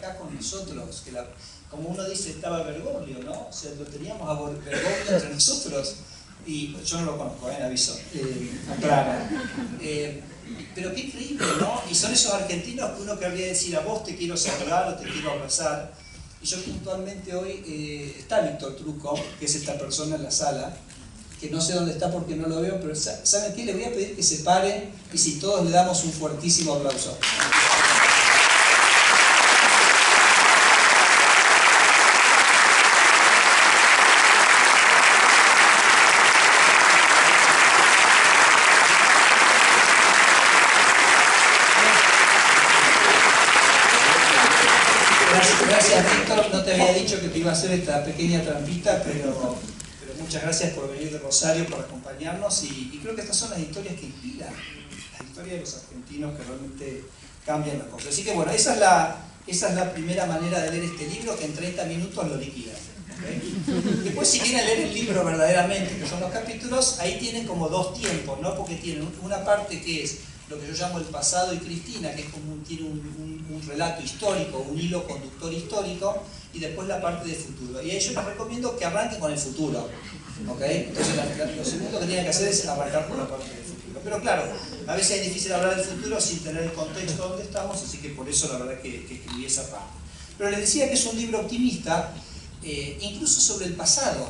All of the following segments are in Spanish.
acá con nosotros, que como uno dice, estaba Bergoglio, ¿no? O sea, lo teníamos a Bergoglio entre nosotros, y yo no lo conozco, aviso, aclaro. Pero qué increíble, ¿no? Y son esos argentinos que uno querría decir, a vos te quiero saludar o te quiero abrazar. Y yo puntualmente hoy, está Víctor Trucco, que es esta persona en la sala, que no sé dónde está porque no lo veo, pero ¿saben qué? Le voy a pedir que se paren y si todos le damos un fuertísimo aplauso. Gracias, Víctor. No te había dicho que te iba a hacer esta pequeña trampita, pero muchas gracias por venir de Rosario, por acompañarnos, y creo que estas son las historias que inspiran, las historias de los argentinos que realmente cambian las cosas. Así que bueno, esa es la primera manera de leer este libro, que en 30 minutos lo liquidan. ¿Okay? Después, si quieren leer el libro verdaderamente, que son los capítulos, ahí tienen como dos tiempos, ¿no? Porque tienen una parte que es lo que yo llamo el pasado y Cristina, que es como tiene un relato histórico, un hilo conductor histórico, y después la parte de futuro. Y ahí yo les recomiendo que arranquen con el futuro. ¿Okay? Entonces lo segundo que tienen que hacer es arrancar por la parte del futuro. Pero claro, a veces es difícil hablar del futuro sin tener el contexto donde estamos, así que por eso la verdad que escribí esa parte. Pero les decía que es un libro optimista, incluso sobre el pasado,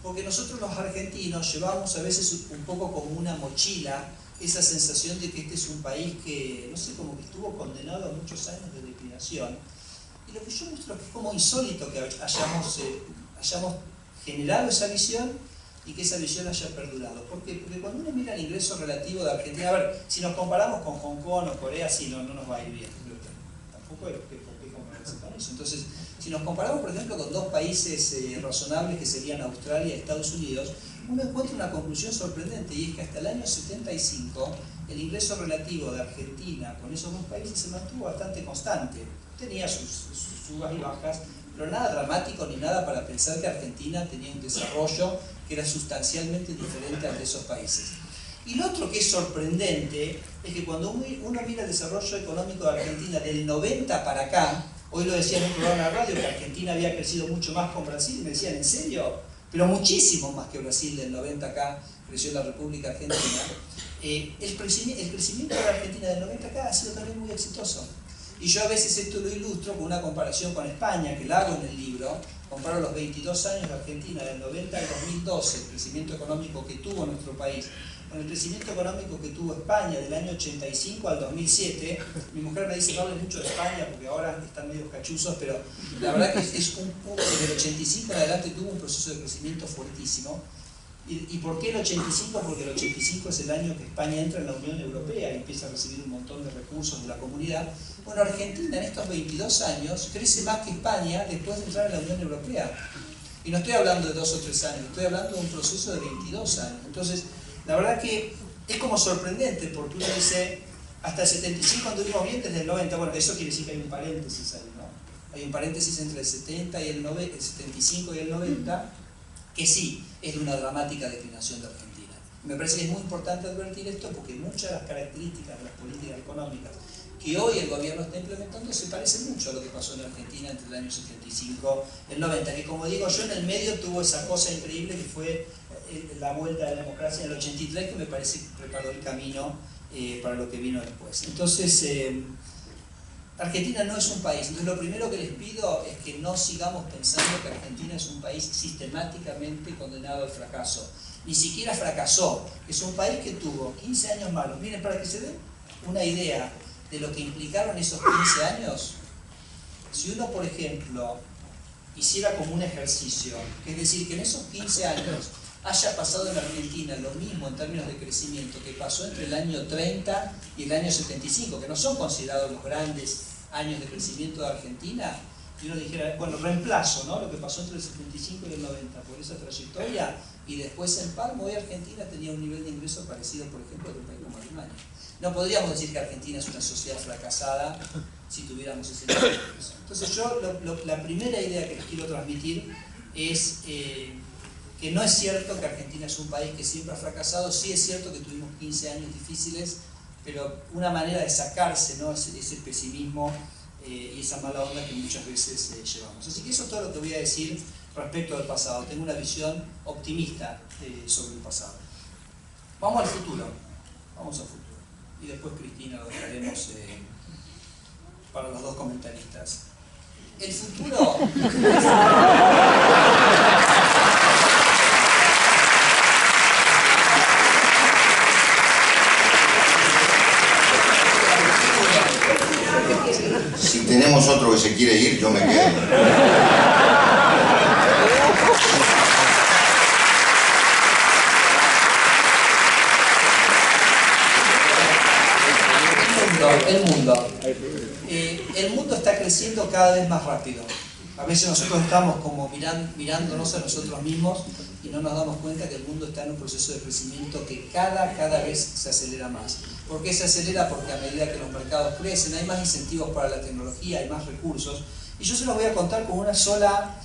porque nosotros los argentinos llevamos a veces un poco como una mochila esa sensación de que este es un país que, no sé, como que estuvo condenado a muchos años de declinación. Y lo que yo muestro es que es como insólito que hayamos generado esa visión y que esa visión haya perdurado. ¿Por qué? Porque cuando uno mira el ingreso relativo de Argentina, a ver, si nos comparamos con Hong Kong o Corea, sí, no nos va a ir bien. Tampoco hay por qué compararse con eso. Entonces, si nos comparamos, por ejemplo, con dos países razonables que serían Australia y Estados Unidos, uno encuentra una conclusión sorprendente, y es que hasta el año 75 el ingreso relativo de Argentina con esos dos países se mantuvo bastante constante. Tenía sus subas y bajas, pero nada dramático ni nada para pensar que Argentina tenía un desarrollo que era sustancialmente diferente al de esos países. Y lo otro que es sorprendente es que cuando uno mira el desarrollo económico de Argentina del 90 para acá, hoy lo decía en un programa de radio que Argentina había crecido mucho más con Brasil, y me decían, ¿en serio? Pero muchísimo más que Brasil. Del 90 acá creció la República Argentina. El crecimiento de la Argentina del 90 acá ha sido también muy exitoso. Y yo a veces esto lo ilustro con una comparación con España, que la hago en el libro. Comparo los 22 años de Argentina, del 90 al 2012, el crecimiento económico que tuvo nuestro país, con el crecimiento económico que tuvo España del año 85 al 2007. Mi mujer me dice, no hables mucho de España porque ahora están medio cachuzos, pero la verdad que es un punto que del 85 en adelante tuvo un proceso de crecimiento fuertísimo. ¿Y por qué el 85? Porque el 85 es el año que España entra en la Unión Europea y empieza a recibir un montón de recursos de la comunidad. Bueno, Argentina en estos 22 años crece más que España después de entrar en la Unión Europea. Y no estoy hablando de 2 o 3 años, estoy hablando de un proceso de 22 años. Entonces, la verdad que es como sorprendente, porque uno dice, hasta el 75 anduvimos bien, desde el 90, bueno, eso quiere decir que hay un paréntesis ahí, ¿no? Hay un paréntesis entre el 70 y el 75 y el 90, que sí, es de una dramática declinación de Argentina. Me parece que es muy importante advertir esto porque muchas de las características de las políticas económicas que hoy el gobierno está implementando se parecen mucho a lo que pasó en Argentina entre el año 75 y el 90, que como digo yo, en el medio tuvo esa cosa increíble que fue la vuelta de la democracia en el 83, que me parece que preparó el camino para lo que vino después. Entonces, Argentina no es un país. Entonces, lo primero que les pido es que no sigamos pensando que Argentina es un país sistemáticamente condenado al fracaso. Ni siquiera fracasó. Es un país que tuvo 15 años malos. Miren, para que se den una idea de lo que implicaron esos 15 años, si uno, por ejemplo, hiciera como un ejercicio, es decir, que en esos 15 años haya pasado en Argentina lo mismo en términos de crecimiento que pasó entre el año 30 y el año 75, que no son considerados los grandes años de crecimiento de Argentina, y uno dijera, bueno, reemplazo, ¿no?, lo que pasó entre el 75 y el 90 por esa trayectoria, y después en Palmo, hoy Argentina tenía un nivel de ingreso parecido, por ejemplo, a un país como Alemania. No podríamos decir que Argentina es una sociedad fracasada si tuviéramos ese nivel de ingreso. Entonces yo, la primera idea que les quiero transmitir es que no es cierto que Argentina es un país que siempre ha fracasado. Sí es cierto que tuvimos 15 años difíciles, pero una manera de sacarse, ¿no?, ese pesimismo y esa mala onda que muchas veces llevamos. Así que eso es todo lo que voy a decir respecto al pasado. Tengo una visión optimista sobre el pasado. Vamos al futuro. Vamos al futuro. Y después, Cristina, lo dejaremos para los dos comentaristas. El futuro... Si tenemos otro que se quiere ir, yo me quedo. El mundo está creciendo cada vez más rápido. A veces nosotros estamos como mirándonos a nosotros mismos y no nos damos cuenta que el mundo está en un proceso de crecimiento que cada vez se acelera más. ¿Por qué se acelera? Porque a medida que los mercados crecen hay más incentivos para la tecnología, hay más recursos. Y yo se los voy a contar con una sola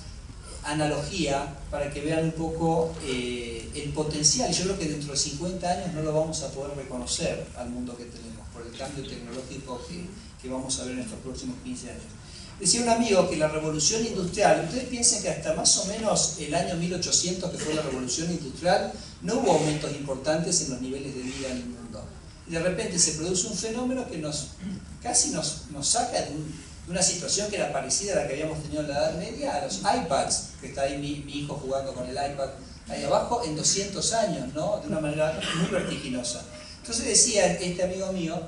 analogía para que vean un poco el potencial. Yo creo que dentro de 50 años no lo vamos a poder reconocer al mundo que tenemos por el cambio tecnológico que vamos a ver en estos próximos 15 años. Decía un amigo que la revolución industrial, ustedes piensen que hasta más o menos el año 1800, que fue la revolución industrial, no hubo aumentos importantes en los niveles de vida en el mundo. Y de repente se produce un fenómeno que casi nos saca de una situación que era parecida a la que habíamos tenido en la Edad Media, a los iPads, que está ahí mi hijo jugando con el iPad ahí abajo, en 200 años, ¿no? De una manera muy vertiginosa. Entonces decía este amigo mío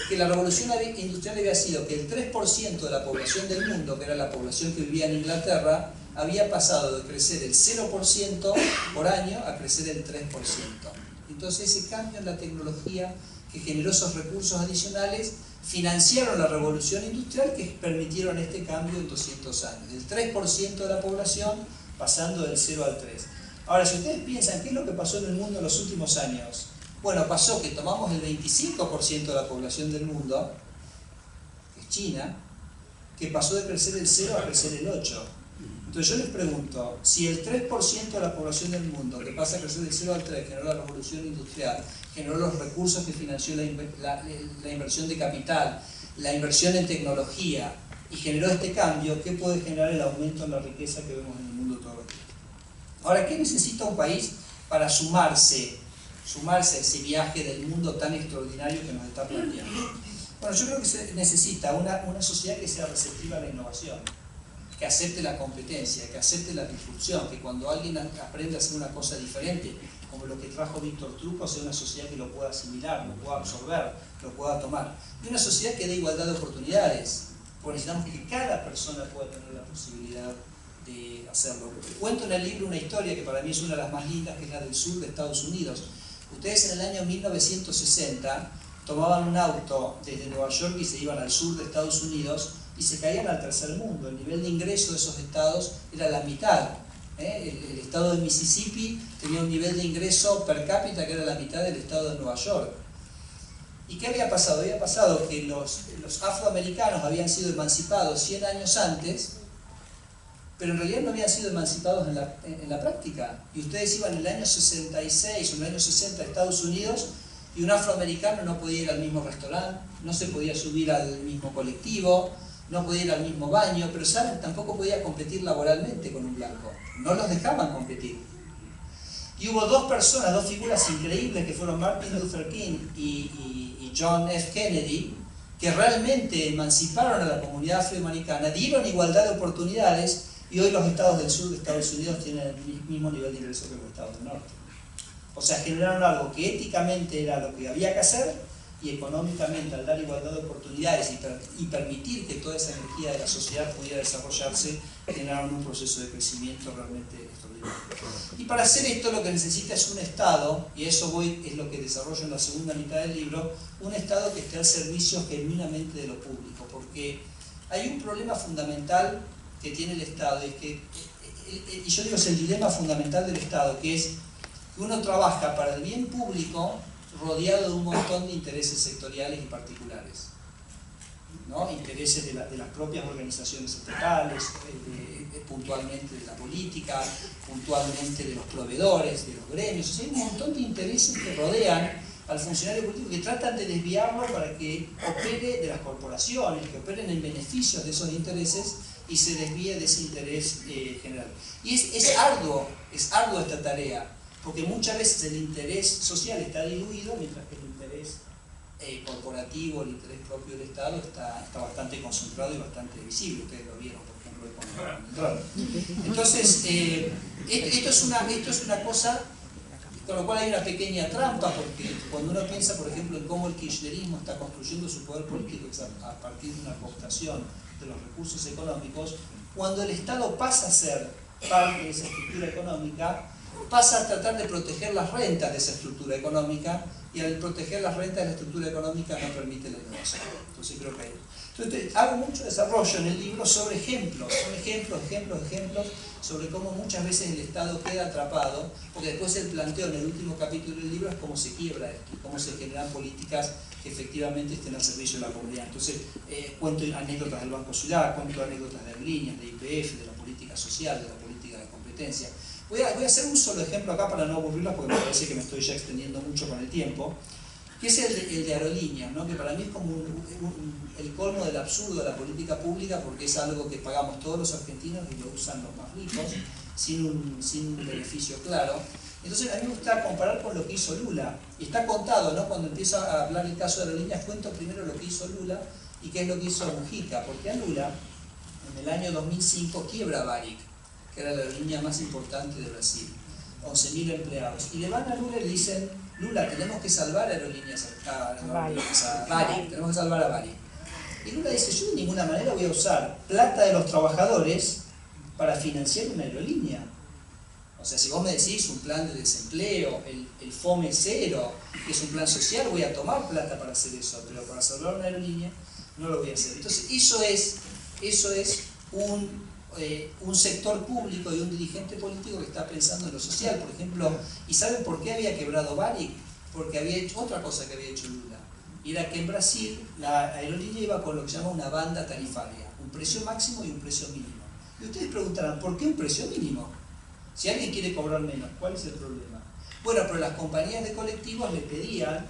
que la revolución industrial había sido que el 3% de la población del mundo, que era la población que vivía en Inglaterra, había pasado de crecer el 0% por año a crecer el 3%. Entonces ese cambio en la tecnología que generó esos recursos adicionales financiaron la revolución industrial que permitieron este cambio en 200 años. Del 3% de la población pasando del 0 al 3. Ahora, si ustedes piensan qué es lo que pasó en el mundo en los últimos años, bueno, pasó que tomamos el 25% de la población del mundo, que es China, que pasó de crecer el 0 a crecer el 8. Entonces yo les pregunto, si el 3% de la población del mundo, que pasa a crecer del 0 al 3, generó la revolución industrial, generó los recursos que financió la inversión de capital, la inversión en tecnología, y generó este cambio, ¿qué puede generar el aumento en la riqueza que vemos en el mundo todos los días? Ahora, ¿qué necesita un país para sumarse a ese viaje del mundo tan extraordinario que nos está planteando? Bueno, yo creo que se necesita una sociedad que sea receptiva a la innovación, que acepte la competencia, que acepte la disrupción, que cuando alguien aprende a hacer una cosa diferente, como lo que trajo Víctor Trucco, sea una sociedad que lo pueda asimilar, lo pueda absorber, lo pueda tomar. Y una sociedad que dé igualdad de oportunidades, porque necesitamos que cada persona pueda tener la posibilidad de hacerlo. Cuento en el libro una historia que para mí es una de las más lindas, que es la del sur de Estados Unidos. Ustedes en el año 1960 tomaban un auto desde Nueva York y se iban al sur de Estados Unidos y se caían al tercer mundo. El nivel de ingreso de esos estados era la mitad. El estado de Mississippi tenía un nivel de ingreso per cápita que era la mitad del estado de Nueva York. ¿Y qué había pasado? Había pasado que los afroamericanos habían sido emancipados 100 años antes, pero en realidad no habían sido emancipados en la práctica. Y ustedes iban en el año 66 o en el año 60 a Estados Unidos y un afroamericano no podía ir al mismo restaurante, no se podía subir al mismo colectivo, no podía ir al mismo baño, pero ¿saben? Tampoco podía competir laboralmente con un blanco. No los dejaban competir. Y hubo dos personas, dos figuras increíbles que fueron Martin Luther King y John F. Kennedy, que realmente emanciparon a la comunidad afroamericana, dieron igualdad de oportunidades y hoy los estados del sur de Estados Unidos tienen el mismo nivel de ingreso que los estados del norte. O sea, generaron algo que éticamente era lo que había que hacer y económicamente, al dar igualdad de oportunidades y permitir que toda esa energía de la sociedad pudiera desarrollarse, generaron un proceso de crecimiento realmente extraordinario. Y para hacer esto lo que necesita es un Estado, y eso es lo que desarrollo en la segunda mitad del libro, un Estado que esté al servicio genuinamente de lo público, porque hay un problema fundamental que tiene el Estado, y yo digo es el dilema fundamental del Estado, que es que uno trabaja para el bien público rodeado de un montón de intereses sectoriales y particulares, ¿no? Intereses de las propias organizaciones estatales, puntualmente de la política, puntualmente de los proveedores, de los gremios. O sea, hay un montón de intereses que rodean al funcionario político que tratan de desviarlo para que opere de las corporaciones, que operen en beneficios de esos intereses y se desvíe de ese interés general. Y es arduo esta tarea, porque muchas veces el interés social está diluido, mientras que el interés corporativo, el interés propio del Estado está bastante concentrado y bastante visible. Ustedes lo vieron, por ejemplo, con el. Entonces, esto es una cosa con lo cual hay una pequeña trampa, porque cuando uno piensa, por ejemplo, en cómo el kirchnerismo está construyendo su poder político a partir de una cooptación de los recursos económicos, cuando el Estado pasa a ser parte de esa estructura económica, pasa a tratar de proteger las rentas de esa estructura económica, y al proteger las rentas de la estructura económica no permite la innovación. Entonces creo que hay. Entonces hago mucho desarrollo en el libro sobre ejemplos, sobre cómo muchas veces el Estado queda atrapado, porque después el planteo en el último capítulo del libro es cómo se quiebra esto, cómo se generan políticas que efectivamente estén al servicio de la comunidad. Entonces cuento anécdotas del Banco Ciudad, cuento anécdotas de Aerolíneas, de YPF, de la política social, de la política de competencia. Voy a hacer un solo ejemplo acá para no aburrirlas, porque me parece que me estoy ya extendiendo mucho con el tiempo, que es el de Aerolíneas, ¿no? Que para mí es como el colmo del absurdo de la política pública, porque es algo que pagamos todos los argentinos y lo usan los más ricos, sin un beneficio claro. Entonces a mí me gusta comparar con lo que hizo Lula, y está contado, ¿no? Cuando empiezo a hablar el caso de Aerolíneas, cuento primero lo que hizo Lula y qué es lo que hizo Mujica, porque a Lula, en el año 2005, quiebra Varig, que era la aerolínea más importante de Brasil, 11.000 empleados, y le van a Lula y le dicen: Lula, tenemos que salvar aerolíneas a Varig, tenemos que salvar a Varig. Y Lula dice: yo de ninguna manera voy a usar plata de los trabajadores para financiar una aerolínea. O sea, si vos me decís un plan de desempleo, el FOME cero, que es un plan social, voy a tomar plata para hacer eso, pero para salvar una aerolínea no lo voy a hacer. Entonces eso es un sector público y un dirigente político que está pensando en lo social, por ejemplo. ¿Y saben por qué había quebrado Varig? Porque había hecho otra cosa que había hecho Lula, y era que en Brasil la aerolínea iba con lo que se llama una banda tarifaria, un precio máximo y un precio mínimo. Y ustedes preguntarán: ¿por qué un precio mínimo? Si alguien quiere cobrar menos, ¿cuál es el problema? Bueno, pero las compañías de colectivos le pedían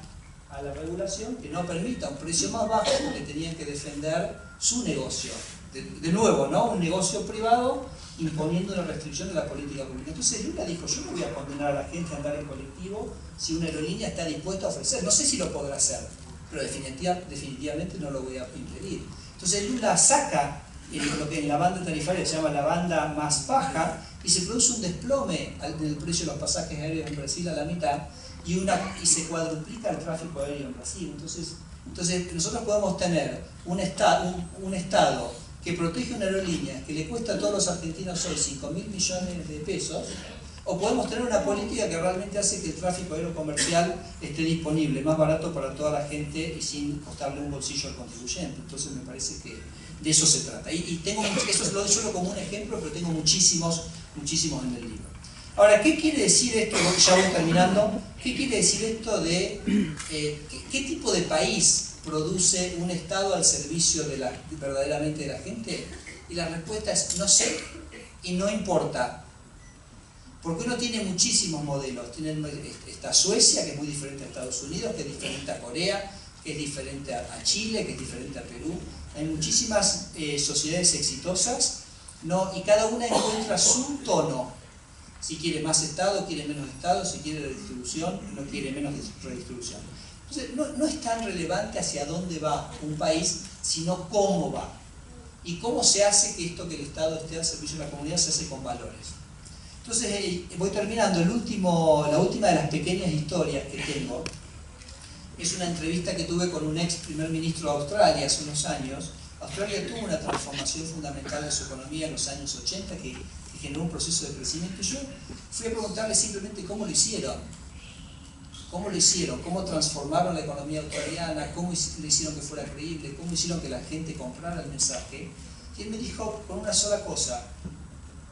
a la regulación que no permita un precio más bajo, porque tenían que defender su negocio. De nuevo, ¿no? Un negocio privado imponiendo una restricción de la política pública. Entonces Lula dijo: yo no voy a condenar a la gente a andar en colectivo si una aerolínea está dispuesta a ofrecer. No sé si lo podrá hacer, pero definitivamente no lo voy a impedir. Entonces Lula saca lo que en la banda tarifaria se llama la banda más baja, y se produce un desplome del precio de los pasajes aéreos en Brasil a la mitad, y se cuadruplica el tráfico aéreo en Brasil. Entonces nosotros podemos tener un Estado que protege una aerolínea que le cuesta a todos los argentinos hoy 5.000 millones de pesos, o podemos tener una política que realmente hace que el tráfico aéreo comercial esté disponible, más barato para toda la gente y sin costarle un bolsillo al contribuyente. Entonces me parece que de eso se trata. Y eso lo doy solo como un ejemplo, pero tengo muchísimos en el libro. Ahora, ¿qué quiere decir esto? Ya voy terminando. ¿Qué quiere decir esto de qué tipo de país produce un Estado al servicio verdaderamente de la gente? Y la respuesta es: no sé y no importa. Porque uno tiene muchísimos modelos. Está Suecia, que es muy diferente a Estados Unidos, que es diferente a Corea, que es diferente a Chile, que es diferente a Perú. Hay muchísimas sociedades exitosas, ¿no? Y cada una encuentra su tono. Si quiere más Estado, quiere menos Estado; si quiere redistribución, no quiere menos redistribución. Entonces, no es tan relevante hacia dónde va un país, sino cómo va. Y cómo se hace que el Estado esté al servicio de la comunidad se hace con valores. Entonces, voy terminando. La última de las pequeñas historias que tengo es una entrevista que tuve con un ex primer ministro de Australia hace unos años. Australia tuvo una transformación fundamental de su economía en los años 80 que generó un proceso de crecimiento, y yo fui a preguntarle simplemente cómo lo hicieron. ¿Cómo transformaron la economía australiana? ¿Cómo le hicieron que fuera creíble? ¿Cómo hicieron que la gente comprara el mensaje? Y él me dijo con una sola cosa.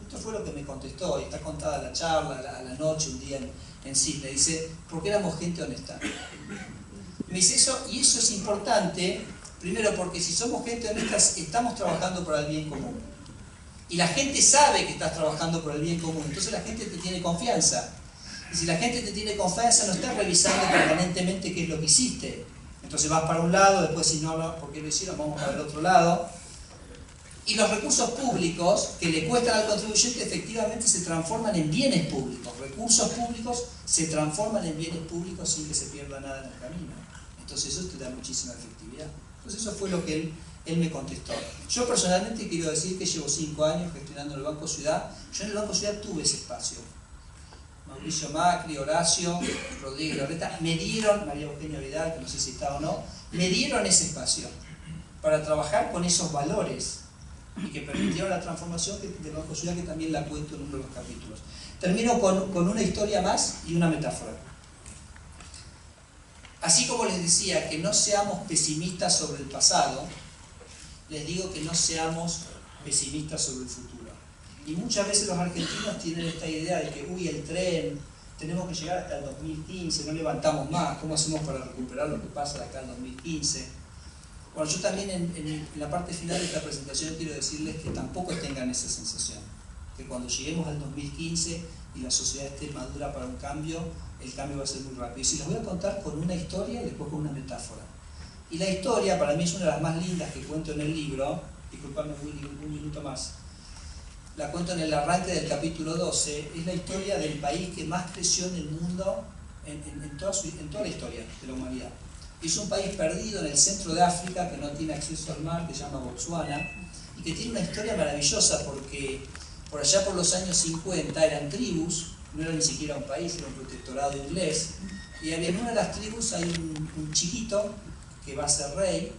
Esto fue lo que me contestó, y está contada la charla a la noche, un día en Sydney. Dice: porque éramos gente honesta. Me dice eso, y eso es importante, primero porque si somos gente honesta estamos trabajando para el bien común. Y la gente sabe que estás trabajando por el bien común, entonces la gente te tiene confianza. Y si la gente te tiene confianza, no estás revisando permanentemente qué es lo que hiciste. Entonces vas para un lado, después si no, ¿por qué lo hicieron? Vamos para el otro lado. Y los recursos públicos que le cuestan al contribuyente efectivamente se transforman en bienes públicos. Recursos públicos se transforman en bienes públicos sin que se pierda nada en el camino. Entonces eso te da muchísima efectividad. Entonces eso fue lo que él me contestó. Yo personalmente quiero decir que llevo 5 años gestionando el Banco Ciudad. Yo en el Banco Ciudad tuve ese espacio. Mauricio Macri, Horacio, Rodríguez Larreta, me dieron, María Eugenia Vidal, que no sé si está o no, me dieron ese espacio para trabajar con esos valores y que permitieron la transformación del Banco Ciudad, que también la cuento en uno de los capítulos. Termino con una historia más y una metáfora. Así como les decía que no seamos pesimistas sobre el pasado, les digo que no seamos pesimistas sobre el futuro. Y muchas veces los argentinos tienen esta idea de que, uy, el tren, tenemos que llegar hasta el 2015, no levantamos más, ¿cómo hacemos para recuperar lo que pasa de acá al 2015? Bueno, yo también en la parte final de esta presentación quiero decirles que tampoco tengan esa sensación, que cuando lleguemos al 2015 y la sociedad esté madura para un cambio, el cambio va a ser muy rápido. Y si les voy a contar con una historia y después con una metáfora. Y la historia, para mí es una de las más lindas que cuento en el libro, disculpadme Willy, un minuto más, la cuento en el arranque del capítulo 12, es la historia del país que más creció en el mundo en toda la historia de la humanidad. Es un país perdido en el centro de África que no tiene acceso al mar, que se llama Botsuana, y que tiene una historia maravillosa porque por allá por los años 50 eran tribus, no era ni siquiera un país, era un protectorado inglés, y en una de las tribus hay un chiquito que va a ser rey,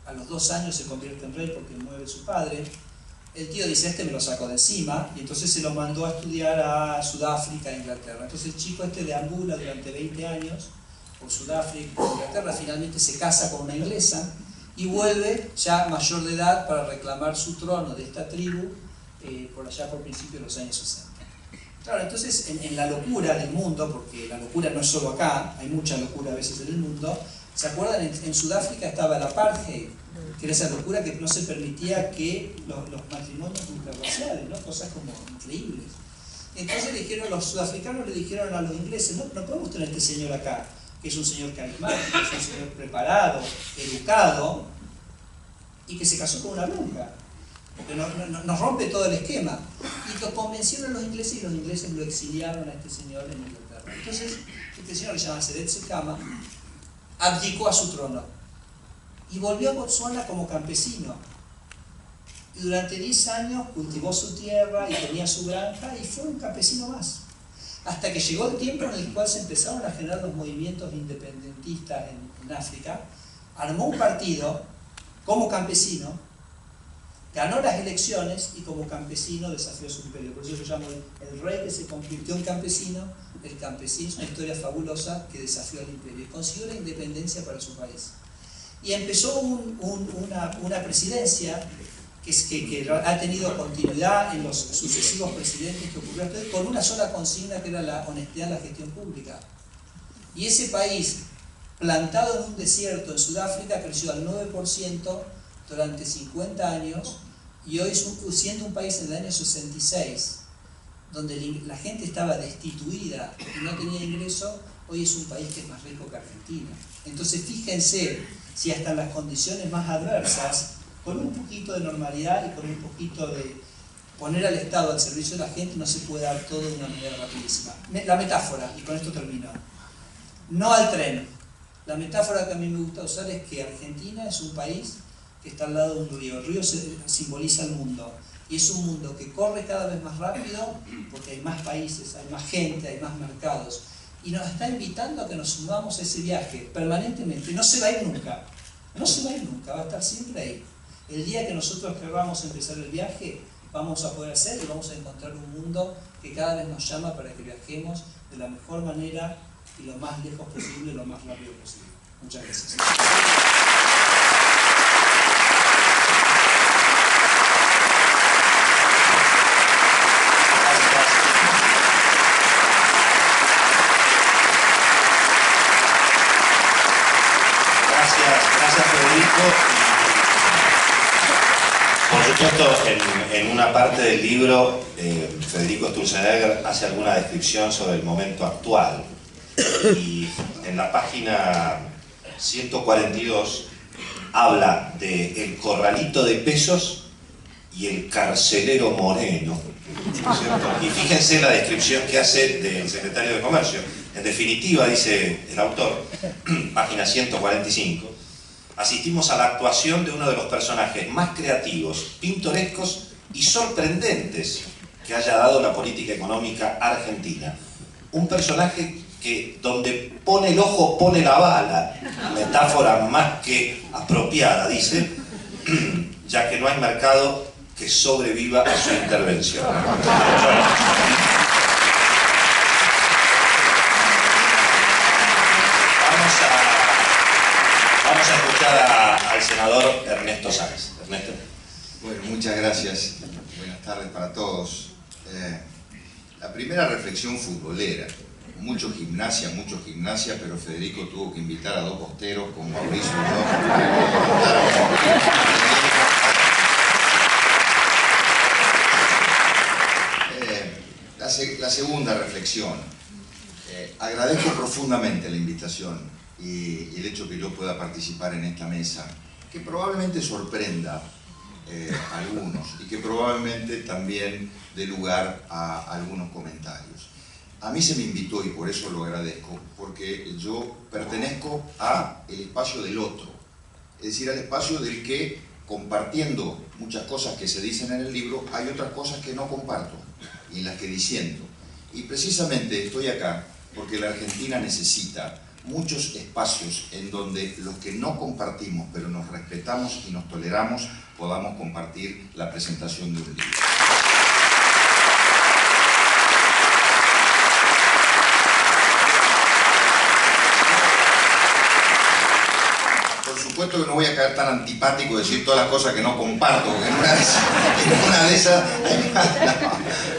a los 2 años se convierte en rey porque muere su padre. El tío dice, este me lo saco de encima, y entonces se lo mandó a estudiar a Sudáfrica e Inglaterra. Entonces el chico este deambula durante 20 años por Sudáfrica e Inglaterra, finalmente se casa con una inglesa y vuelve ya mayor de edad para reclamar su trono de esta tribu por allá por principios de los años 60. Claro, entonces en la locura del mundo, porque la locura no es solo acá, hay mucha locura a veces en el mundo, ¿se acuerdan? En Sudáfrica estaba el apartheid, que era esa locura que no se permitía que los matrimonios interraciales, ¿no? Cosas como increíbles. Entonces los sudafricanos le dijeron a los ingleses, no podemos tener este señor acá, que es un señor carismático, es un señor preparado, educado, y que se casó con una bruja, porque nos rompe todo el esquema. Y lo convencieron los ingleses y los ingleses lo exiliaron a este señor en Inglaterra. Entonces, este señor, que se llama Sedet Sekama, abdicó a su trono y volvió a Botsuana como campesino. Y durante 10 años cultivó su tierra y tenía su granja y fue un campesino más. Hasta que llegó el tiempo en el cual se empezaron a generar los movimientos independentistas en África, armó un partido como campesino, ganó las elecciones y como campesino desafió su imperio. Por eso yo llamo el rey que se convirtió en campesino, el campesino, es una historia fabulosa que desafió al imperio y consiguió la independencia para su país. Y empezó una presidencia que ha tenido continuidad en los sucesivos presidentes que ocurrió hasta hoy, con una sola consigna que era la honestidad en la gestión pública. Y ese país, plantado en un desierto en Sudáfrica, creció al 9% durante 50 años, y hoy siendo un país en el año 66, donde la gente estaba destituida y no tenía ingreso, hoy es un país que es más rico que Argentina. Entonces fíjense si hasta en las condiciones más adversas, con un poquito de normalidad y con un poquito de poner al Estado al servicio de la gente, no se puede dar todo de una manera rapidísima. La metáfora, y con esto termino. No al tren. La metáfora que a mí me gusta usar es que Argentina es un país que está al lado de un río. El río simboliza el mundo. Y es un mundo que corre cada vez más rápido porque hay más países, hay más gente, hay más mercados. Y nos está invitando a que nos sumamos a ese viaje permanentemente. No se va a ir nunca. No se va a ir nunca, va a estar siempre ahí. El día que nosotros queramos empezar el viaje, vamos a poder hacer y vamos a encontrar un mundo que cada vez nos llama para que viajemos de la mejor manera y lo más lejos posible, lo más rápido posible. Muchas gracias. Gracias Federico. Por supuesto, en una parte del libro, Federico Sturzenegger hace alguna descripción sobre el momento actual. Y en la página 142 habla de el corralito de pesos y el carcelero Moreno, ¿cierto? Y fíjense la descripción que hace del secretario de Comercio. En definitiva, dice el autor, página 145, asistimos a la actuación de uno de los personajes más creativos, pintorescos y sorprendentes que haya dado la política económica argentina. Un personaje que donde pone el ojo pone la bala, metáfora más que apropiada, dice, ya que no hay mercado que sobreviva a su intervención. Vamos a escuchar al senador Ernesto Sáenz. Ernesto. Bueno, muchas gracias. Buenas tardes para todos. La primera reflexión futbolera. Mucho gimnasia, pero Federico tuvo que invitar a dos posteros con Mauricio, ¿no? La segunda reflexión. Agradezco profundamente la invitación y el hecho que yo pueda participar en esta mesa, que probablemente sorprenda a algunos y que probablemente también dé lugar a algunos comentarios. A mí se me invitó y por eso lo agradezco, porque yo pertenezco al espacio del otro, es decir, al espacio del que, compartiendo muchas cosas que se dicen en el libro, hay otras cosas que no comparto y en las que disiento. Y precisamente estoy acá porque la Argentina necesita muchos espacios en donde los que no compartimos, pero nos respetamos y nos toleramos, podamos compartir la presentación de un libro. Por supuesto que no voy a caer tan antipático de decir todas las cosas que no comparto, porque en una de esas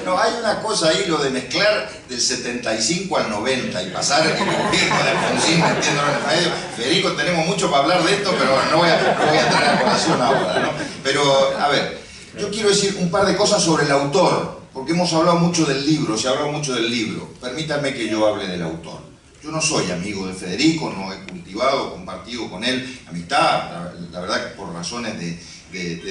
no, hay una cosa ahí, lo de mezclar del 75 al 90 y pasar el gobierno de Alfonsín metiéndolo en el medio. Federico, tenemos mucho para hablar de esto, pero no voy a traer a colación ahora, ¿no? Pero, a ver, yo quiero decir un par de cosas sobre el autor, porque hemos hablado mucho del libro, se ha hablado mucho del libro. Permítanme que yo hable del autor. Yo no soy amigo de Federico, no he cultivado, compartido con él amistad, la verdad que por razones de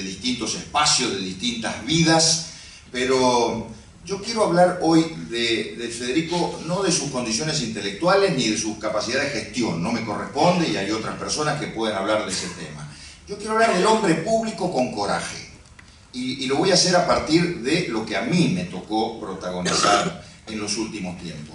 distintos espacios, de distintas vidas, pero yo quiero hablar hoy de Federico, no de sus condiciones intelectuales ni de sus capacidades de gestión, no me corresponde y hay otras personas que pueden hablar de ese tema. Yo quiero hablar del hombre público con coraje y lo voy a hacer a partir de lo que a mí me tocó protagonizar en los últimos tiempos.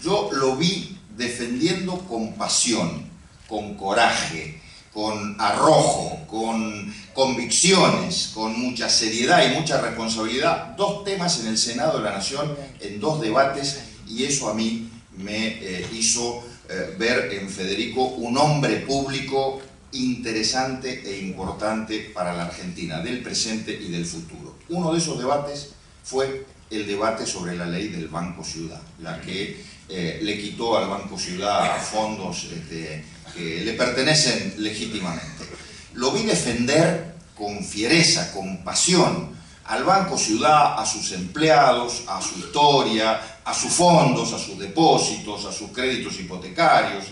Yo lo vi defendiendo con pasión, con coraje, con arrojo, con convicciones, con mucha seriedad y mucha responsabilidad, dos temas en el Senado de la Nación, en dos debates, y eso a mí me hizo ver en Federico un hombre público interesante e importante para la Argentina, del presente y del futuro. Uno de esos debates fue el debate sobre la ley del Banco Ciudad, la que le quitó al Banco Ciudad fondos que le pertenecen legítimamente. Lo vi defender con fiereza, con pasión, al Banco Ciudad, a sus empleados, a su historia, a sus fondos, a sus depósitos, a sus créditos hipotecarios.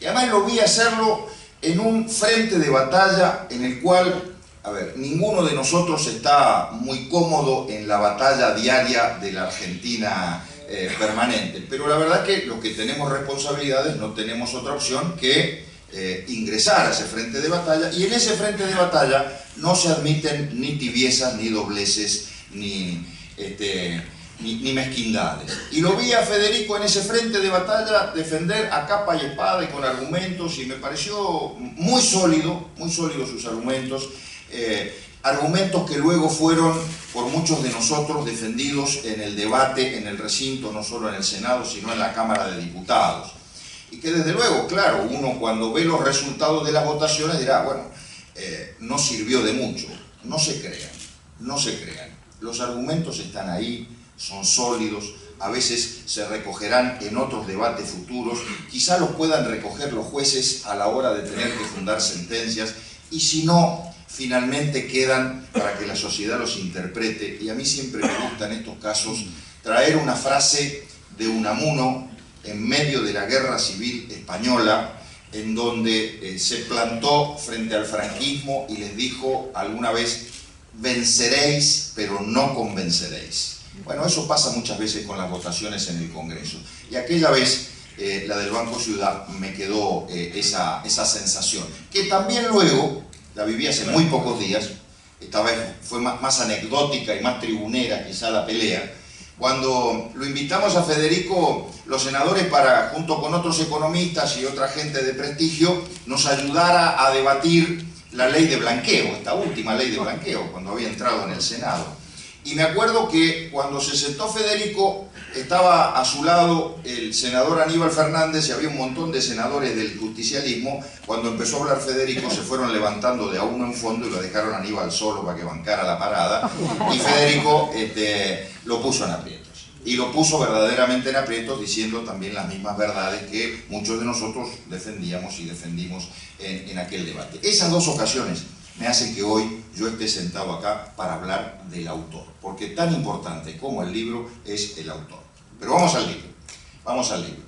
Y además lo vi hacerlo en un frente de batalla en el cual, a ver, ninguno de nosotros está muy cómodo en la batalla diaria de la Argentina permanente, pero la verdad que los que tenemos responsabilidades no tenemos otra opción que ingresar a ese frente de batalla, y en ese frente de batalla no se admiten ni tibiezas, ni dobleces, ni mezquindades. Y lo vi a Federico en ese frente de batalla defender a capa y espada y con argumentos, y me pareció muy sólido sus argumentos, argumentos que luego fueron por muchos de nosotros defendidos en el debate, en el recinto, no solo en el Senado, sino en la Cámara de Diputados. Y que desde luego, claro, uno cuando ve los resultados de las votaciones dirá, bueno, no sirvió de mucho. No se crean, no se crean. Los argumentos están ahí, son sólidos, a veces se recogerán en otros debates futuros, quizá los puedan recoger los jueces a la hora de tener que fundar sentencias, y si no, finalmente quedan para que la sociedad los interprete. Y a mí siempre me gusta en estos casos traer una frase de Unamuno en medio de la Guerra Civil Española, en donde se plantó frente al franquismo y les dijo alguna vez: venceréis, pero no convenceréis. Bueno, eso pasa muchas veces con las votaciones en el Congreso. Y aquella vez, la del Banco Ciudad, me quedó esa sensación, que también luego la viví hace muy pocos días. Esta vez fue más anecdótica y más tribunera quizá la pelea, cuando lo invitamos a Federico, los senadores, para, junto con otros economistas y otra gente de prestigio, nos ayudara a debatir la ley de blanqueo, esta última ley de blanqueo, cuando había entrado en el Senado. Y me acuerdo que cuando se sentó Federico, estaba a su lado el senador Aníbal Fernández y había un montón de senadores del justicialismo. Cuando empezó a hablar Federico, se fueron levantando de a uno en fondo y lo dejaron a Aníbal solo para que bancara la parada. Y Federico lo puso en aprietos. Y lo puso verdaderamente en aprietos, diciendo también las mismas verdades que muchos de nosotros defendíamos y defendimos en aquel debate. Esas dos ocasiones me hacen que hoy yo esté sentado acá para hablar del autor, porque tan importante como el libro es el autor. Pero vamos al libro, vamos al libro.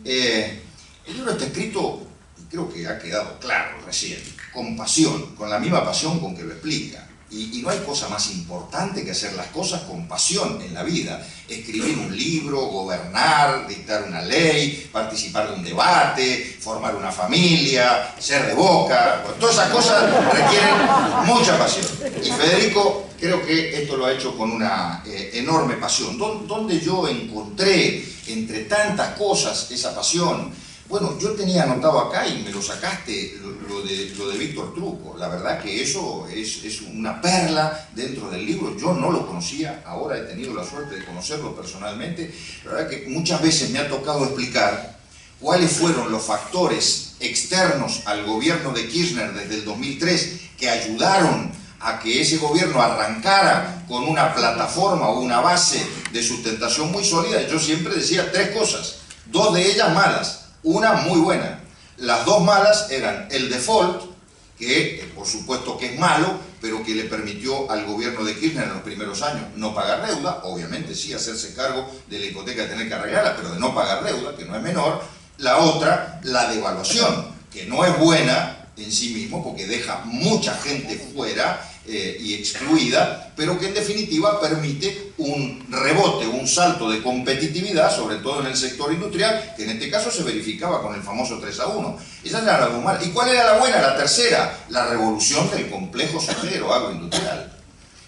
El libro está escrito, y creo que ha quedado claro recién, con pasión, con la misma pasión con que lo explica. Y no hay cosa más importante que hacer las cosas con pasión en la vida. Escribir un libro, gobernar, dictar una ley, participar de un debate, formar una familia, ser de Boca. Todas esas cosas requieren mucha pasión. Y Federico creo que esto lo ha hecho con una enorme pasión. ¿Dónde yo encontré entre tantas cosas esa pasión? Bueno, yo tenía anotado acá y me lo sacaste, lo de Víctor Trucco. La verdad que eso es una perla dentro del libro. Yo no lo conocía, ahora he tenido la suerte de conocerlo personalmente. La verdad que muchas veces me ha tocado explicar cuáles fueron los factores externos al gobierno de Kirchner desde el 2003 que ayudaron a que ese gobierno arrancara con una plataforma o una base de sustentación muy sólida. Yo siempre decía tres cosas, dos de ellas malas, una muy buena. Las dos malas eran el default, que por supuesto que es malo, pero que le permitió al gobierno de Kirchner en los primeros años no pagar deuda, obviamente sí hacerse cargo de la hipoteca, de tener que arreglarla, pero de no pagar deuda, que no es menor. La otra, la devaluación, que no es buena en sí mismo, porque deja mucha gente fuera y excluida, pero que en definitiva permite un rebote, un salto de competitividad, sobre todo en el sector industrial, que en este caso se verificaba con el famoso 3-1. Esa era la dos malas. ¿Y cuál era la buena? La tercera, la revolución del complejo sojero agroindustrial.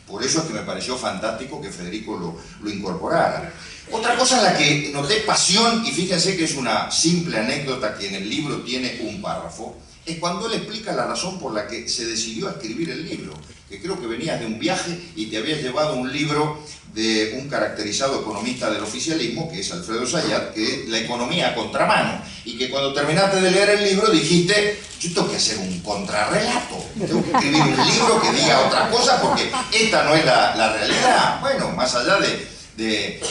Por eso es que me pareció fantástico que Federico lo incorporara. Otra cosa en la que noté pasión, y fíjense que es una simple anécdota que en el libro tiene un párrafo, es cuando él explica la razón por la que se decidió a escribir el libro, que creo que venías de un viaje y te habías llevado un libro de un caracterizado economista del oficialismo, que es Alfredo Zayat, que es La economía a contramano, y que cuando terminaste de leer el libro dijiste: yo tengo que hacer un contrarrelato, tengo que escribir un libro que diga otra cosa, porque esta no es la realidad. Bueno, más allá del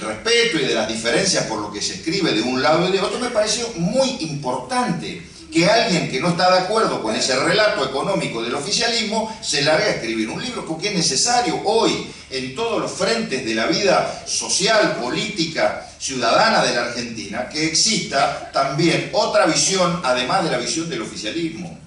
respeto y de las diferencias por lo que se escribe de un lado y de otro, me pareció muy importante que alguien que no está de acuerdo con ese relato económico del oficialismo se largue a escribir un libro, porque es necesario hoy, en todos los frentes de la vida social, política, ciudadana de la Argentina, que exista también otra visión, además de la visión del oficialismo.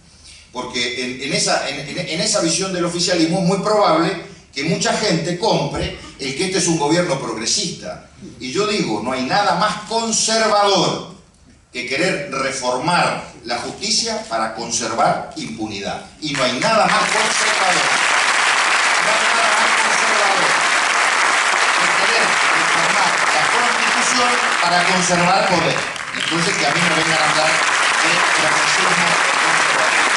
Porque en esa visión del oficialismo es muy probable que mucha gente compre el que este es un gobierno progresista. Y yo digo, no hay nada más conservador que querer reformar la justicia para conservar impunidad. Y no hay nada más conservador, que querer reformar la Constitución para conservar poder. Entonces que a mí me vengan a hablar de progresismo conservador.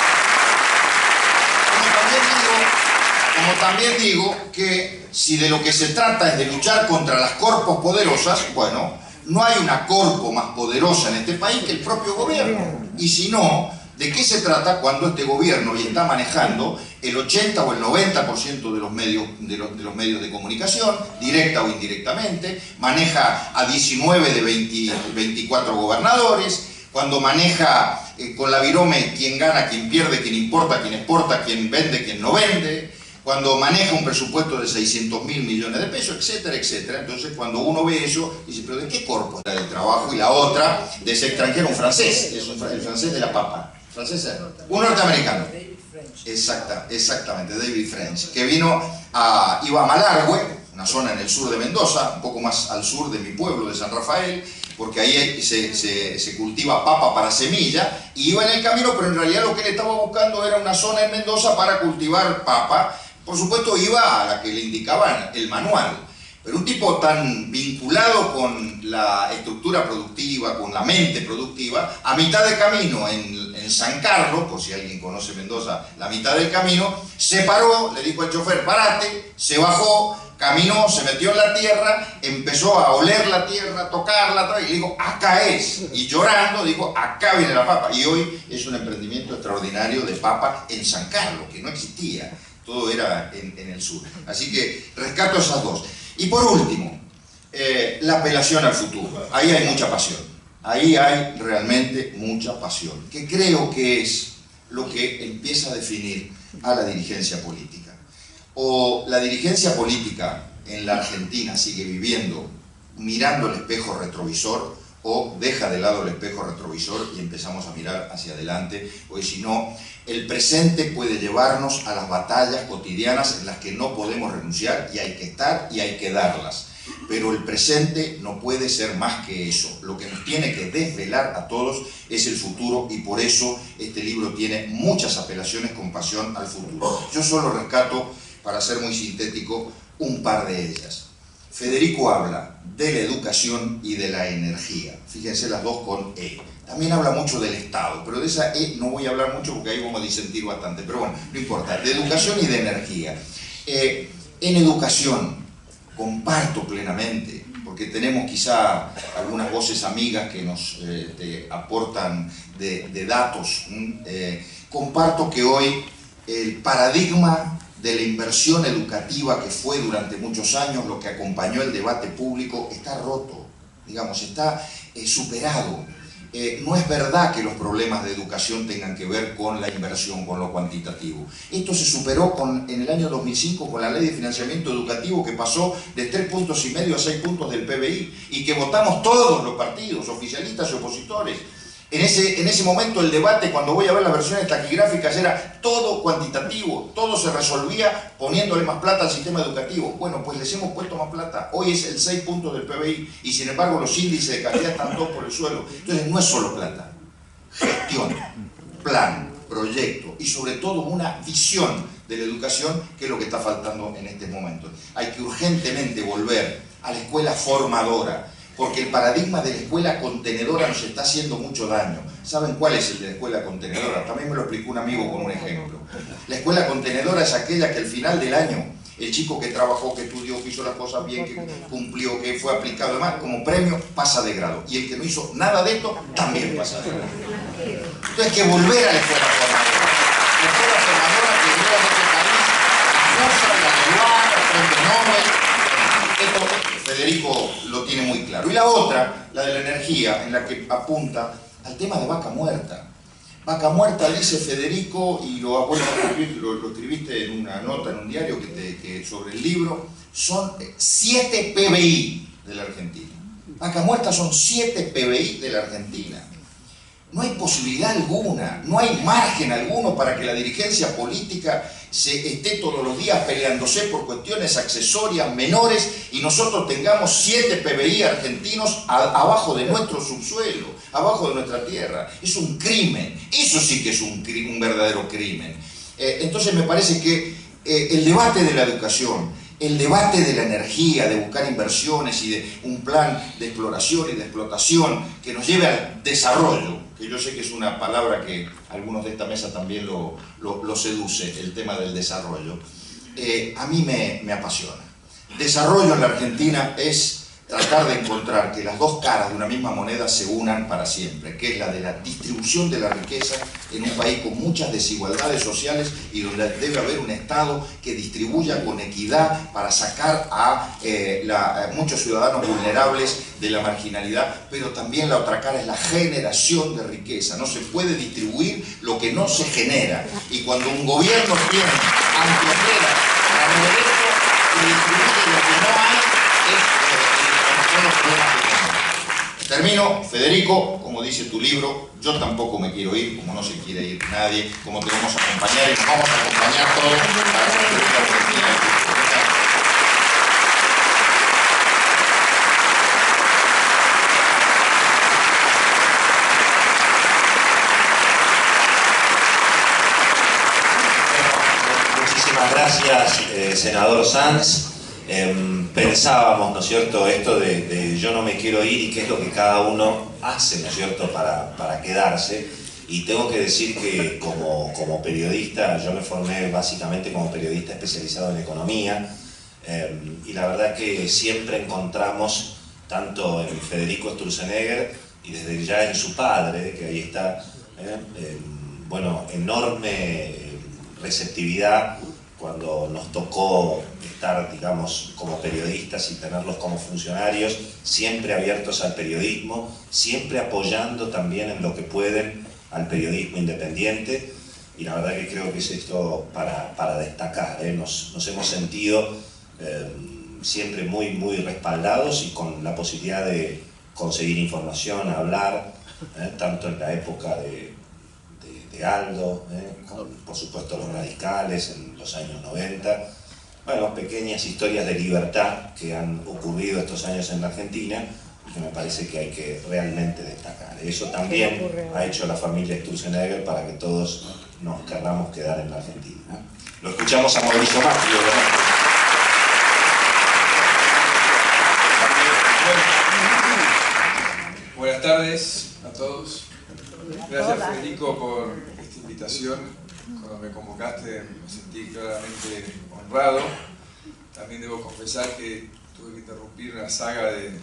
Como también digo que si de lo que se trata es de luchar contra las corpos poderosas, bueno, no hay una corpo más poderosa en este país que el propio gobierno. Y si no, ¿de qué se trata cuando este gobierno le está manejando el 80 o el 90% de los medios de comunicación, directa o indirectamente? Maneja a 19 de 24 gobernadores, cuando maneja con la virome quién gana, quién pierde, quién importa, quién exporta, quién vende, quién no vende, cuando maneja un presupuesto de 600.000 millones de pesos, etcétera, etcétera. Entonces cuando uno ve eso, dice, pero ¿de qué corpo? La del trabajo, y la otra de ese extranjero, un francés, el francés de la papa, francés, un norteamericano. Exactamente, David French, que iba a Malargüe, una zona en el sur de Mendoza, un poco más al sur de mi pueblo, de San Rafael, porque ahí se cultiva papa para semilla, y iba en el camino, pero en realidad lo que él estaba buscando era una zona en Mendoza para cultivar papa. Por supuesto iba a la que le indicaban el manual, pero un tipo tan vinculado con la estructura productiva, con la mente productiva, a mitad de camino en San Carlos, por si alguien conoce Mendoza, la mitad del camino, se paró, le dijo al chofer, parate, se bajó, caminó, se metió en la tierra, empezó a oler la tierra, a tocarla, y le dijo, acá es. Y llorando dijo, acá viene la papa. Y hoy es un emprendimiento extraordinario de papa en San Carlos, que no existía. Todo era en el sur. Así que rescato esas dos. Y por último, la apelación al futuro. Ahí hay mucha pasión. Ahí hay realmente mucha pasión, que creo que es lo que empieza a definir a la dirigencia política. O la dirigencia política en la Argentina sigue viviendo mirando el espejo retrovisor, o deja de lado el espejo retrovisor y empezamos a mirar hacia adelante, porque si no, el presente puede llevarnos a las batallas cotidianas en las que no podemos renunciar, y hay que estar y hay que darlas. Pero el presente no puede ser más que eso. Lo que nos tiene que desvelar a todos es el futuro, y por eso este libro tiene muchas apelaciones con pasión al futuro. Yo solo rescato, para ser muy sintético, un par de ellas. Federico habla de la educación y de la energía. Fíjense, las dos con E. También habla mucho del Estado, pero de esa E no voy a hablar mucho porque ahí vamos a disentir bastante. Pero bueno, no importa, de educación y de energía. En educación comparto plenamente, porque tenemos quizá algunas voces amigas que nos aportan de datos. Comparto que hoy el paradigma de la inversión educativa, que fue durante muchos años lo que acompañó el debate público, está roto, digamos, está superado. No es verdad que los problemas de educación tengan que ver con la inversión, con lo cuantitativo. Esto se superó en el año 2005 con la Ley de Financiamiento Educativo, que pasó de 3,5 puntos a 6 puntos del PBI, y que votamos todos los partidos, oficialistas y opositores. En ese momento el debate, cuando voy a ver las versiones taquigráficas, era todo cuantitativo, todo se resolvía poniéndole más plata al sistema educativo. Bueno, pues les hemos puesto más plata, hoy es el 6 puntos del PBI, y sin embargo los índices de calidad están todos por el suelo. Entonces no es solo plata, gestión, plan, proyecto, y sobre todo una visión de la educación, que es lo que está faltando en este momento. Hay que urgentemente volver a la escuela formadora, porque el paradigma de la escuela contenedora nos está haciendo mucho daño. ¿Saben cuál es el de la escuela contenedora? También me lo explicó un amigo con un ejemplo. La escuela contenedora es aquella que al final del año, el chico que trabajó, que estudió, que hizo las cosas bien, que cumplió, que fue aplicado, además, como premio, pasa de grado. Y el que no hizo nada de esto, también pasa de grado. Entonces hay que volver a la escuela formadora. La escuela formadora que lleva a este país, usa la peruana, premio Nobel. Esto Federico lo tiene muy claro. Y la otra, la de la energía, en la que apunta al tema de vaca muerta. Vaca muerta, dice Federico, y lo escribiste en una nota en un diario sobre el libro, son 7 PBI de la Argentina. Vaca muerta son 7 PBI de la Argentina. No hay posibilidad alguna, no hay margen alguno para que la dirigencia política esté todos los días peleándose por cuestiones accesorias menores, y nosotros tengamos 7 PBI argentinos abajo de nuestro subsuelo, abajo de nuestra tierra. Es un crimen, eso sí que es un verdadero crimen. Entonces me parece que el debate de la educación, el debate de la energía, de buscar inversiones y de un plan de exploración y de explotación que nos lleve al desarrollo, que yo sé que es una palabra que algunos de esta mesa también lo seduce, el tema del desarrollo, a mí me apasiona. Desarrollo en la Argentina es tratar de encontrar que las dos caras de una misma moneda se unan para siempre, que es la de la distribución de la riqueza en un país con muchas desigualdades sociales y donde debe haber un Estado que distribuya con equidad para sacar a muchos ciudadanos vulnerables de la marginalidad, pero también la otra cara es la generación de riqueza. No se puede distribuir lo que no se genera, y cuando un gobierno tiene anteojeras para no derecho de distribuir lo que no hay, Termino, Federico, como dice tu libro, yo tampoco me quiero ir, como no se quiere ir nadie, como te vamos a acompañar y nos vamos a acompañar todos para construir la Argentina. Muchísimas gracias, senador Sanz. Pensábamos, ¿no es cierto?, esto de yo no me quiero ir y qué es lo que cada uno hace, ¿no es cierto?, para quedarse. Y tengo que decir que como periodista, yo me formé básicamente como periodista especializado en economía, y la verdad que siempre encontramos, tanto en Federico Sturzenegger y desde ya en su padre, que ahí está, bueno, enorme receptividad cuando nos tocó estar, digamos, como periodistas y tenerlos como funcionarios, siempre abiertos al periodismo, siempre apoyando también en lo que pueden al periodismo independiente, y la verdad que creo que es esto para destacar, nos hemos sentido siempre muy respaldados y con la posibilidad de conseguir información, hablar, tanto en la época de Aldo, con, por supuesto, los radicales en los años 90, bueno, pequeñas historias de libertad que han ocurrido estos años en la Argentina y que me parece que hay que realmente destacar. Eso también ha hecho la familia Sturzenegger para que todos nos querramos quedar en la Argentina. Lo escuchamos a Mauricio Macri, ¿verdad? Buenas tardes a todos. Gracias, Federico, por esta invitación. Cuando me convocaste me sentí claramente honrado. También debo confesar que tuve que interrumpir una saga de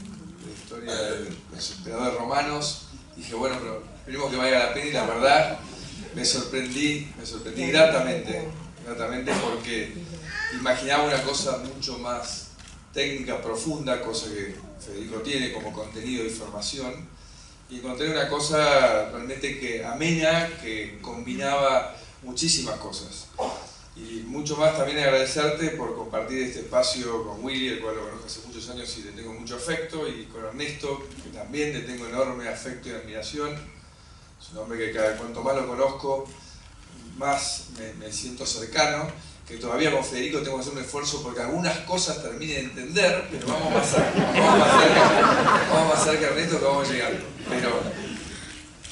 historia de los emperadores romanos. Dije, bueno, pero esperemos que valga la pena, y la verdad me sorprendí gratamente porque imaginaba una cosa mucho más técnica, profunda, cosa que Federico tiene como contenido de información. Y encontré una cosa realmente que amena, que combinaba muchísimas cosas. Y mucho más también agradecerte por compartir este espacio con Willy, el cual lo conozco hace muchos años y le tengo mucho afecto, y con Ernesto, que también le tengo enorme afecto y admiración. Es un hombre que cuanto más lo conozco, más me siento cercano, que todavía con Federico tengo que hacer un esfuerzo porque algunas cosas termine de entender, pero vamos más cerca, Ernesto, que vamos llegando. Pero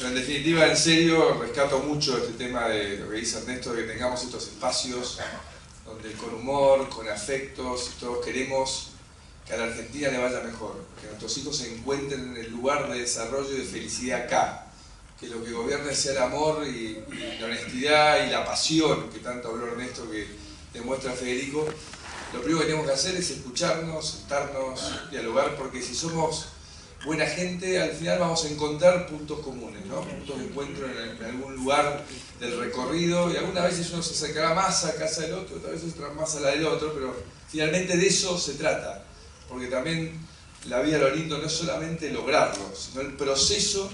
en definitiva, en serio, rescato mucho este tema de lo que dice Ernesto, de que tengamos estos espacios donde con humor, con afectos, todos queremos que a la Argentina le vaya mejor, que nuestros hijos se encuentren en el lugar de desarrollo y de felicidad acá, que lo que gobierne sea el amor y la honestidad y la pasión que tanto habló Ernesto, que demuestra Federico. Lo primero que tenemos que hacer es escucharnos, sentarnos, dialogar, porque si somos buena gente, al final vamos a encontrar puntos comunes, ¿no? Puntos de encuentro en algún lugar del recorrido, y algunas veces uno se acercará más a casa del otro, otras veces más a la del otro, pero finalmente de eso se trata, porque también la vida, lo lindo no es solamente lograrlo, sino el proceso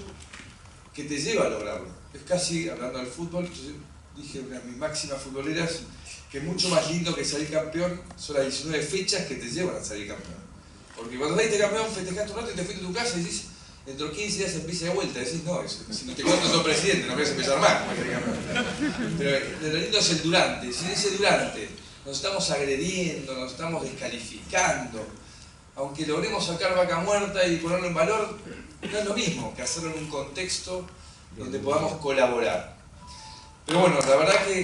que te lleva a lograrlo. Es casi, hablando del fútbol, yo dije una de mis máximas futboleras, que es mucho más lindo que salir campeón son las 19 fechas que te llevan a salir campeón. Porque cuando saliste campeón, festejaste un rato y te fuiste a tu casa y decís, dentro de 15 días empieza de vuelta. Decís, no, si no te cuento sos presidente, no voy a empezar más. Pero lo lindo es el durante. Si en ese durante nos estamos agrediendo, nos estamos descalificando, aunque logremos sacar vaca muerta y ponerlo en valor, no es lo mismo que hacerlo en un contexto donde podamos colaborar. Pero bueno, la verdad que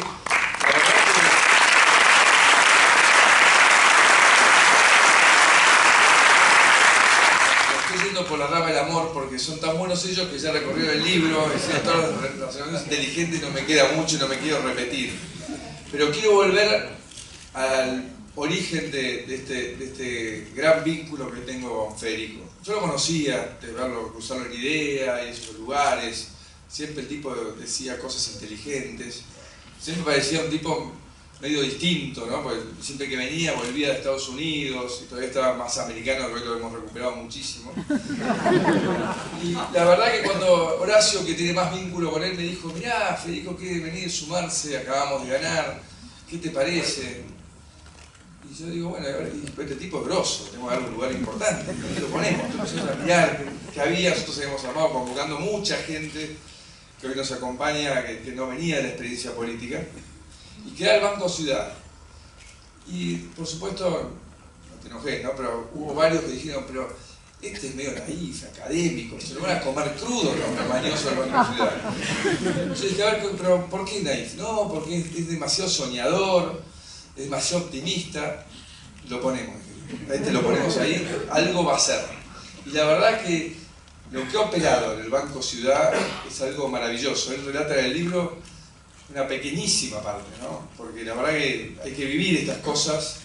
estoy yendo por la rama del amor porque son tan buenos ellos que ya recorrieron el libro, hicieron todas las relaciones inteligentes y no me queda mucho y no me quiero repetir. Pero quiero volver al origen de este gran vínculo que tengo con Federico. Yo lo conocía, de verlo cruzarlo en idea y en esos lugares. Siempre el tipo decía cosas inteligentes. Siempre parecía un tipo medio distinto, ¿no? Porque siempre que venía volvía de Estados Unidos y todavía estaba más americano, que hoy lo hemos recuperado muchísimo. Y la verdad que cuando Horacio, que tiene más vínculo con él, me dijo: mirá, Federico quiere venir, sumarse, acabamos de ganar, ¿qué te parece? Y yo digo, bueno, este tipo es grosso, tenemos que dar un lugar importante, ¿dónde lo ponemos? Entonces empezamos a mirar qué había. Nosotros habíamos armado convocando mucha gente que hoy nos acompaña, que no venía de la experiencia política, y crear el Banco Ciudad. Y por supuesto, no te enojes, ¿no? Pero hubo varios que dijeron: pero este es medio naif, académico, se lo van a comer crudo los mañosos del Banco Ciudad. Yo dije: a ver, pero ¿por qué naif? No, porque es demasiado soñador, es demasiado optimista. Lo ponemos, lo ponemos ahí, algo va a ser. Y la verdad que lo que ha operado en el Banco Ciudad es algo maravilloso. Él relata en el libro una pequeñísima parte, ¿no? Porque la verdad que hay que vivir estas cosas,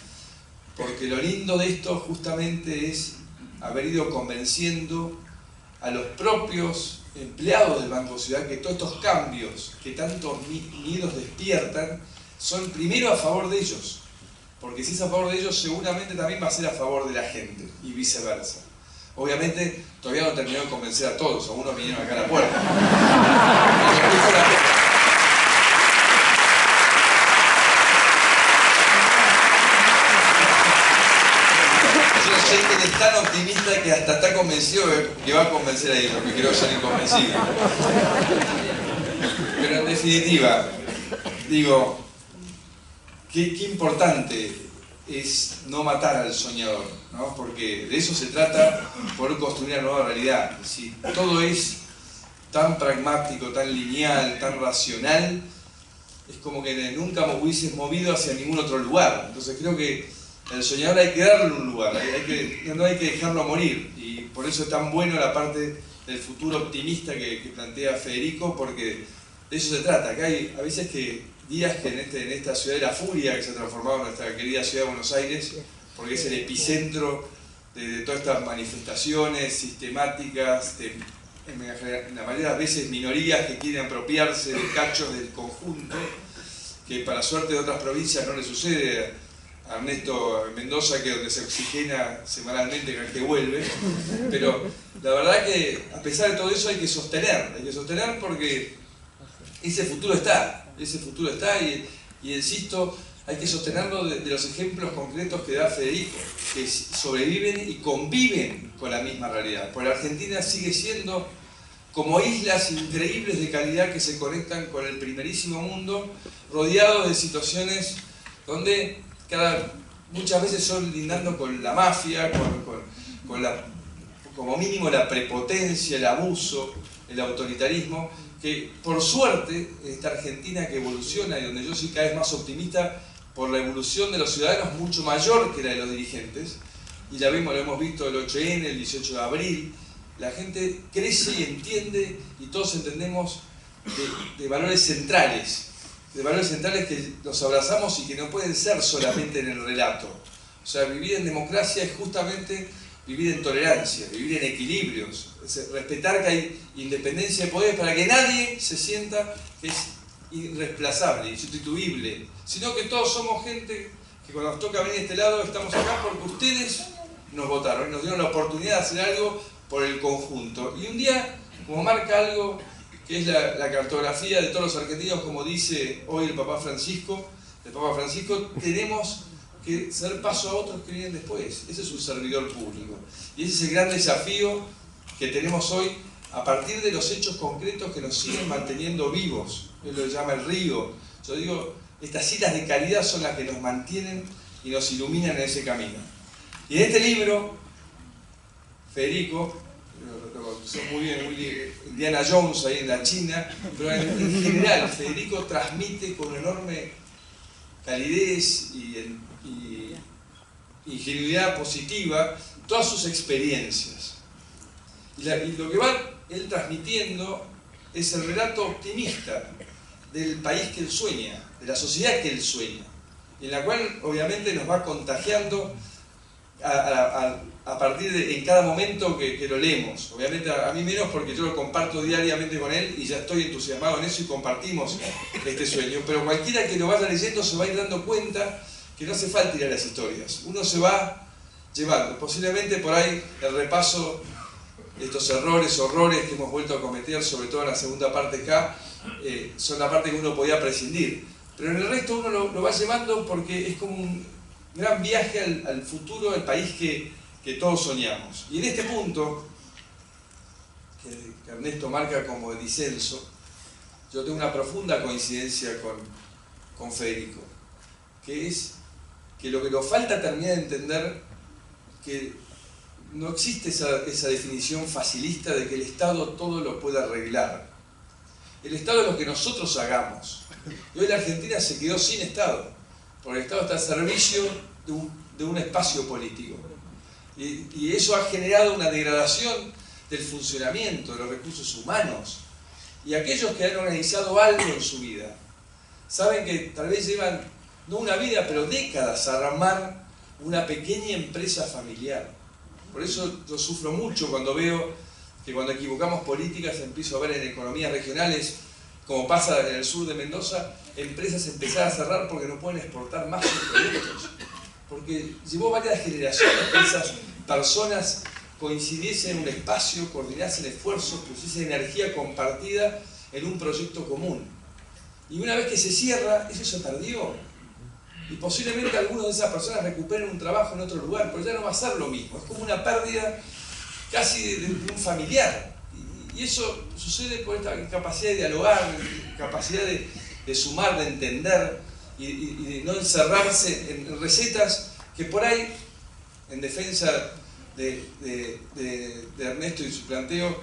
porque lo lindo de esto justamente es haber ido convenciendo a los propios empleados del Banco Ciudad que todos estos cambios que tantos miedos despiertan son primero a favor de ellos, porque si es a favor de ellos seguramente también va a ser a favor de la gente y viceversa. Obviamente todavía no terminó de convencer a todos, algunos vinieron acá a la puerta. Yo sé que es tan optimista que hasta está convencido que va a convencer a ellos, que quiero ser inconvencido. Pero en definitiva, digo, qué importante es no matar al soñador, ¿no? Porque de eso se trata, poder construir una nueva realidad. Si todo es tan pragmático, tan lineal, tan racional, es como que nunca me hubieses movido hacia ningún otro lugar. Entonces creo que al soñador hay que darle un lugar, no hay que dejarlo morir. Y por eso es tan bueno la parte del futuro optimista que plantea Federico, porque de eso se trata. Que hay a veces días que en esta ciudad de la furia que se ha transformado en nuestra querida ciudad de Buenos Aires, porque es el epicentro de todas estas manifestaciones sistemáticas, en la mayoría de las veces minorías que quieren apropiarse de cachos del conjunto, que para suerte de otras provincias no le sucede. A Ernesto Mendoza, que es donde se oxigena semanalmente cada vez que vuelve, pero la verdad que a pesar de todo eso hay que sostener porque ese futuro está y insisto, hay que sostenerlo de los ejemplos concretos que da Federico, que sobreviven y conviven con la misma realidad. Porque la Argentina sigue siendo como islas increíbles de calidad que se conectan con el primerísimo mundo, rodeados de situaciones donde muchas veces son lindando con la mafia, como mínimo la prepotencia, el abuso, el autoritarismo, que por suerte en esta Argentina que evoluciona y donde yo soy cada vez más optimista por la evolución de los ciudadanos mucho mayor que la de los dirigentes, y lo hemos visto el 8N, el 18 de abril, la gente crece y entiende, y todos entendemos de valores centrales que los abrazamos y que no pueden ser solamente en el relato. O sea, vivir en democracia es justamente vivir en tolerancia, vivir en equilibrios, respetar que hay independencia de poderes para que nadie se sienta que es irreemplazable, insustituible, sino que todos somos gente que cuando nos toca venir a este lado estamos acá porque ustedes nos votaron y nos dieron la oportunidad de hacer algo por el conjunto. Y un día, como marca algo que es la cartografía de todos los argentinos, como dice hoy el Papa Francisco, tenemos que ser paso a otros que vienen después. Ese es un servidor público. Y ese es el gran desafío que tenemos hoy a partir de los hechos concretos que nos siguen manteniendo vivos. Él lo llama el río. Yo digo, estas citas de calidad son las que nos mantienen y nos iluminan en ese camino. Y en este libro, Federico, son muy Indiana Jones ahí en la China, pero en general Federico transmite con enorme calidez y ingenuidad positiva todas sus experiencias. Y lo que va él transmitiendo es el relato optimista del país que él sueña, de la sociedad que él sueña. en la cual obviamente nos va contagiando a partir de en cada momento que lo leemos. Obviamente a mí menos, porque yo lo comparto diariamente con él y ya estoy entusiasmado en eso y compartimos este sueño, pero cualquiera que lo vaya leyendo se va a ir dando cuenta que no hace falta ir a las historias, uno se va llevando, posiblemente por ahí el repaso de estos errores, horrores que hemos vuelto a cometer, sobre todo en la segunda parte acá, son la parte que uno podía prescindir, pero en el resto uno lo va llevando porque es como un gran viaje al futuro, al país que todos soñamos. Y en este punto, que Ernesto marca como disenso, yo tengo una profunda coincidencia con Federico, que es que lo que nos falta terminar de entender que no existe esa definición facilista de que el Estado todo lo puede arreglar. El Estado es lo que nosotros hagamos. Y hoy la Argentina se quedó sin Estado, porque el Estado está al servicio de un espacio político. Y eso ha generado una degradación del funcionamiento, de los recursos humanos. Y aquellos que han organizado algo en su vida, saben que tal vez llevan, no una vida, pero décadas a armar una pequeña empresa familiar. Por eso yo sufro mucho cuando veo que cuando equivocamos políticas empiezo a ver en economías regionales, como pasa en el sur de Mendoza, empresas empezar a cerrar porque no pueden exportar más sus productos. Porque llevó varias generaciones que esas personas coincidiesen en un espacio, coordinasen esfuerzos, pusiesen energía compartida en un proyecto común. Y una vez que se cierra, eso se perdió. Y posiblemente algunas de esas personas recuperen un trabajo en otro lugar, pero ya no va a ser lo mismo. Es como una pérdida casi de un familiar. Y eso sucede por esta capacidad de dialogar, capacidad de sumar, de entender y de no encerrarse en recetas que por ahí, en defensa de Ernesto y su planteo,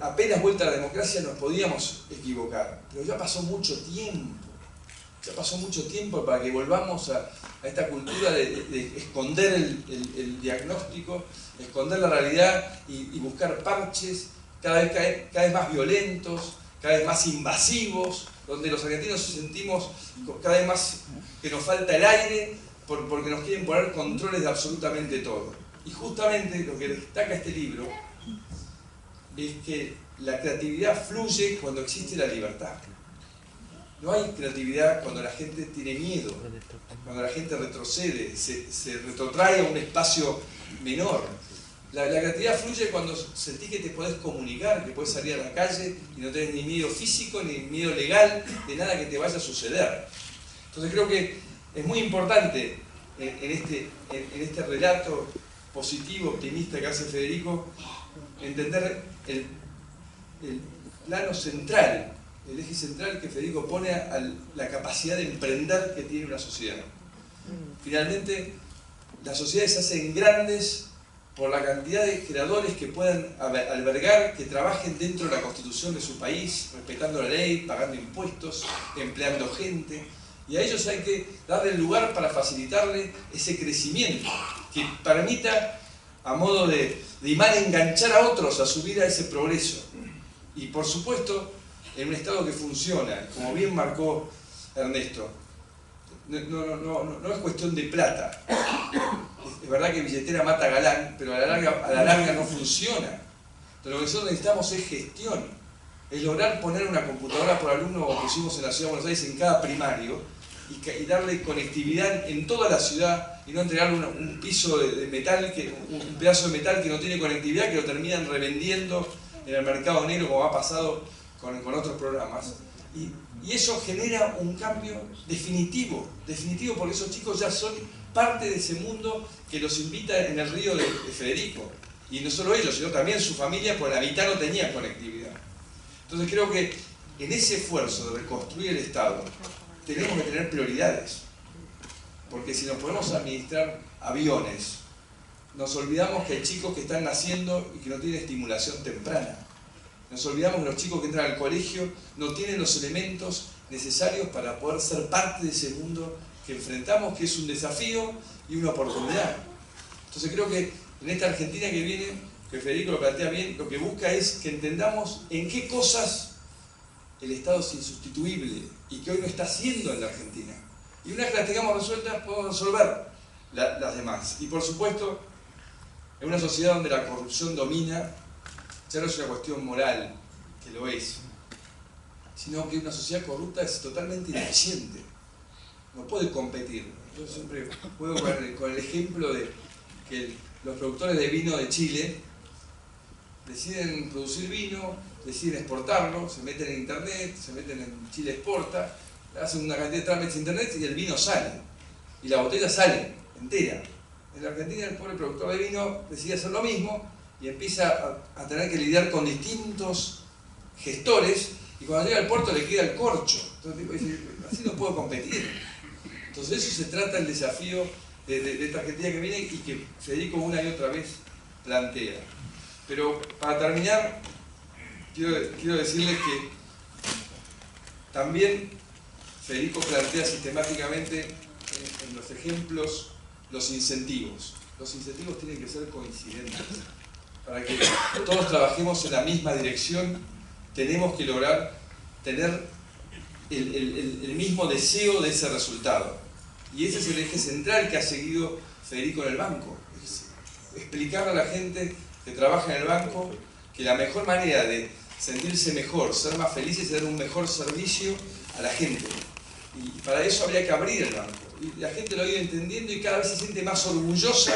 apenas vuelta a la democracia nos podíamos equivocar. Pero ya pasó mucho tiempo. Ya pasó mucho tiempo para que volvamos a esta cultura de esconder el diagnóstico, esconder la realidad y buscar parches cada vez más violentos, cada vez más invasivos, donde los argentinos sentimos cada vez más que nos falta el aire porque nos quieren poner controles de absolutamente todo. Y justamente lo que destaca este libro es que la creatividad fluye cuando existe la libertad. No hay creatividad cuando la gente tiene miedo, cuando la gente retrocede, se retrotrae a un espacio menor. La creatividad fluye cuando sentís que te podés comunicar, que podés salir a la calle y no tenés ni miedo físico ni miedo legal de nada que te vaya a suceder. Entonces creo que es muy importante en este relato positivo, optimista que hace Federico, entender el plano central, el eje central que Federico pone a la capacidad de emprender que tiene una sociedad. Finalmente, las sociedades se hacen grandes por la cantidad de creadores que puedan albergar, que trabajen dentro de la constitución de su país, respetando la ley, pagando impuestos, empleando gente. Y a ellos hay que darle el lugar para facilitarle ese crecimiento, que permita, a modo de imán, enganchar a otros a subir a ese progreso. Y por supuesto, en un Estado que funciona, como bien marcó Ernesto, no es cuestión de plata. Es verdad que billetera mata galán, pero a la larga no funciona. Entonces, lo que nosotros necesitamos es gestión. Es lograr poner una computadora por alumno, como pusimos en la Ciudad de Buenos Aires, en cada primario, y darle conectividad en toda la ciudad, y no entregarle un piso de metal, un pedazo de metal que no tiene conectividad, que lo terminan revendiendo en el mercado negro, como ha pasado con otros programas. Y eso genera un cambio definitivo, porque esos chicos ya son parte de ese mundo que los invita en el río de Federico. Y no solo ellos, sino también su familia, porque la mitad no tenía conectividad. Entonces creo que en ese esfuerzo de reconstruir el Estado, tenemos que tener prioridades. Porque si nos podemos administrar aviones, nos olvidamos que hay chicos que están naciendo y que no tienen estimulación temprana. Nos olvidamos que los chicos que entran al colegio no tienen los elementos necesarios para poder ser parte de ese mundo que enfrentamos, que es un desafío y una oportunidad. Entonces creo que en esta Argentina que viene, que Federico lo plantea bien, lo que busca es que entendamos en qué cosas el Estado es insustituible y que hoy no está haciendo en la Argentina. Y una vez que las tengamos resueltas, podemos resolver las demás. Y por supuesto, en una sociedad donde la corrupción domina, ya no es una cuestión moral, que lo es, sino que una sociedad corrupta es totalmente ineficiente, no puede competir. Yo siempre juego con el ejemplo de que los productores de vino de Chile deciden producir vino, deciden exportarlo, se meten en internet, se meten en Chile Exporta, hacen una cantidad de trámites en internet y el vino sale, y la botella sale entera. En la Argentina el pobre productor de vino decide hacer lo mismo y empieza a tener que lidiar con distintos gestores, y cuando llega al puerto le queda el corcho. Entonces dice, así no puedo competir. Entonces de eso se trata el desafío de esta Argentina que viene y que Federico una y otra vez plantea. Pero para terminar, quiero decirles que también Federico plantea sistemáticamente en los ejemplos los incentivos. Los incentivos tienen que ser coincidentes. Para que todos trabajemos en la misma dirección, tenemos que lograr tener el mismo deseo de ese resultado. Y ese es el eje central que ha seguido Federico en el banco. Es explicarle a la gente que trabaja en el banco que la mejor manera de sentirse mejor, ser más felices, es dar un mejor servicio a la gente. Y para eso habría que abrir el banco. Y la gente lo ha ido entendiendo y cada vez se siente más orgullosa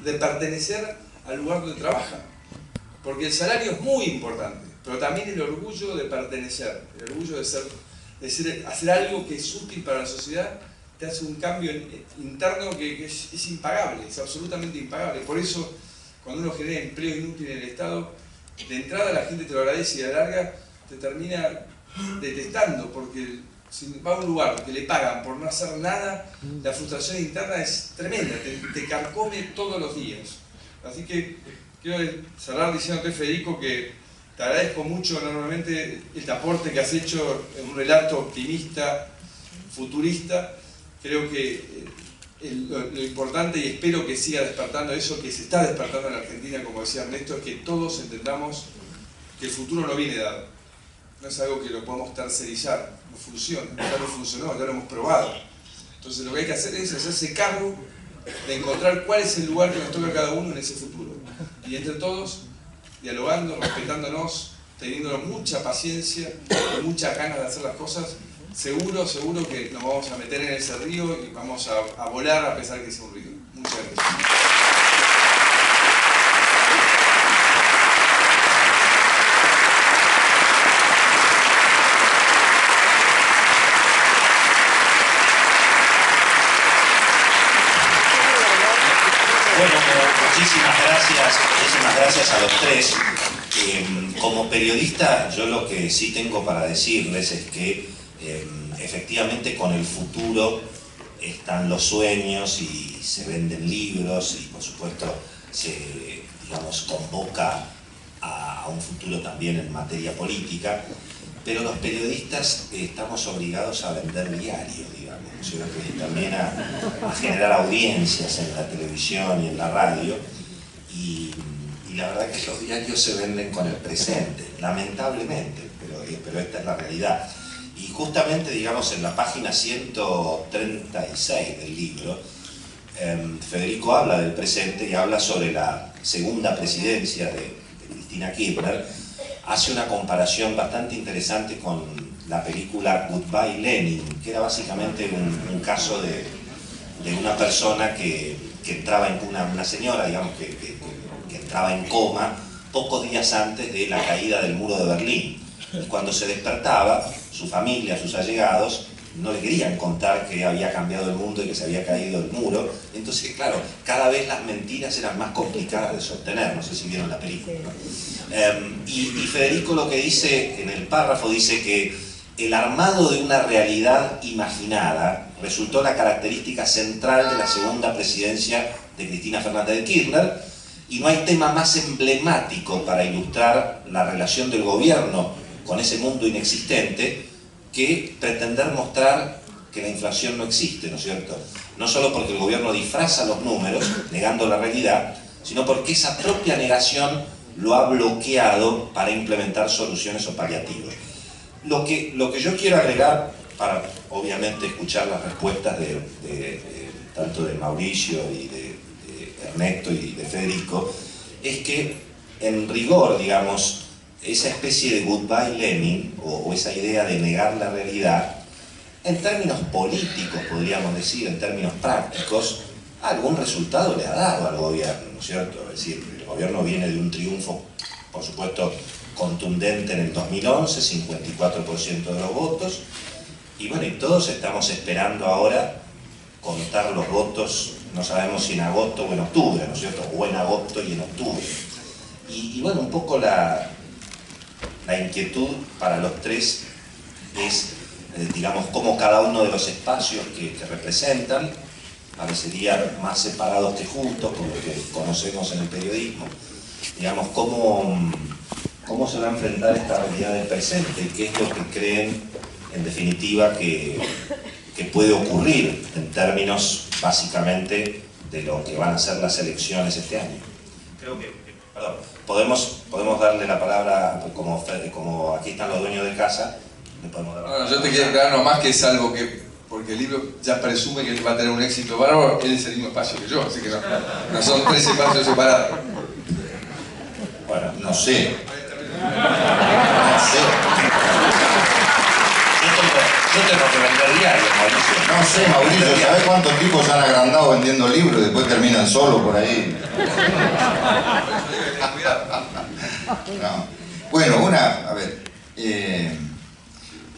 de pertenecer al lugar donde trabaja. Porque el salario es muy importante, pero también el orgullo de pertenecer, el orgullo de hacer algo que es útil para la sociedad, te hace un cambio interno que es impagable, es absolutamente impagable. Por eso, cuando uno genera empleo inútil en el Estado, de entrada la gente te lo agradece y a la larga te termina detestando, porque si va a un lugar que le pagan por no hacer nada, la frustración interna es tremenda, te carcome todos los días. Así que quiero cerrar diciéndote, Federico, que te agradezco mucho enormemente el aporte que has hecho en un relato optimista, futurista. Creo que lo importante, y espero que siga despertando eso que se está despertando en la Argentina, como decía Ernesto, es que todos entendamos que el futuro no viene dado. No es algo que lo podamos tercerizar, no funciona, ya no funcionó, ya lo hemos probado. Entonces lo que hay que hacer es hacerse cargo de encontrar cuál es el lugar que nos toca a cada uno en ese futuro. Y entre todos, dialogando, respetándonos, teniendo mucha paciencia y muchas ganas de hacer las cosas, seguro que nos vamos a meter en ese río y vamos a volar a pesar que sea un río. Muchas gracias. Bueno, muchísimas gracias a los tres. Como periodista, yo lo que sí tengo para decirles es que efectivamente con el futuro están los sueños y se venden libros y por supuesto se, digamos, convoca a un futuro también en materia política, pero los periodistas estamos obligados a vender diario, digamos, y también a generar audiencias en la televisión y en la radio, y la verdad es que los diarios se venden con el presente, lamentablemente, pero esta es la realidad. Y justamente, digamos, en la página 136 del libro, Federico habla del presente y habla sobre la segunda presidencia de Cristina Kirchner. Hace una comparación bastante interesante con la película Goodbye Lenin, que era básicamente un caso de una persona que entraba en una señora, digamos, que entraba en coma pocos días antes de la caída del muro de Berlín. Y cuando se despertaba, su familia, sus allegados, no le querían contar que había cambiado el mundo y que se había caído el muro. Entonces, claro, cada vez las mentiras eran más complicadas de sostener. No sé si vieron la película, ¿no? Y Federico lo que dice en el párrafo, dice que el armado de una realidad imaginada resultó la característica central de la segunda presidencia de Cristina Fernández de Kirchner, y no hay tema más emblemático para ilustrar la relación del gobierno con ese mundo inexistente que pretender mostrar que la inflación no existe, ¿no es cierto? No solo porque el gobierno disfraza los números, negando la realidad, sino porque esa propia negación lo ha bloqueado para implementar soluciones o paliativos. Lo que yo quiero agregar para obviamente escuchar las respuestas tanto de Mauricio y de Ernesto y de Federico, es que en rigor, digamos, esa especie de goodbye Lenin, o esa idea de negar la realidad, en términos políticos, podríamos decir, en términos prácticos, algún resultado le ha dado al gobierno, ¿no es cierto? Es decir, el gobierno viene de un triunfo, por supuesto, contundente en el 2011, 54% de los votos, y bueno, y todos estamos esperando ahora contar los votos, no sabemos si en agosto o en octubre, ¿no es cierto? O en agosto y en octubre. Y bueno, un poco la inquietud para los tres es, digamos, cómo cada uno de los espacios que representan parecerían más separados que juntos, por lo que conocemos en el periodismo, digamos, cómo se va a enfrentar esta realidad del presente y qué es lo que creen, en definitiva, que puede ocurrir en términos, básicamente, de lo que van a ser las elecciones este año. Creo que, perdón, podemos darle la palabra, como aquí están los dueños de casa, le podemos dar la palabra. Yo te quiero aclarar nomás que es algo que, porque el libro ya presume que va a tener un éxito bárbaro, él es el mismo espacio que yo, así que no son tres espacios separados. Bueno, no sé. Yo tengo que vender diarios, Mauricio. No sé, Mauricio, ¿sabes cuántos tipos se han agrandado vendiendo libros y después terminan solos por ahí? No. Bueno, a ver,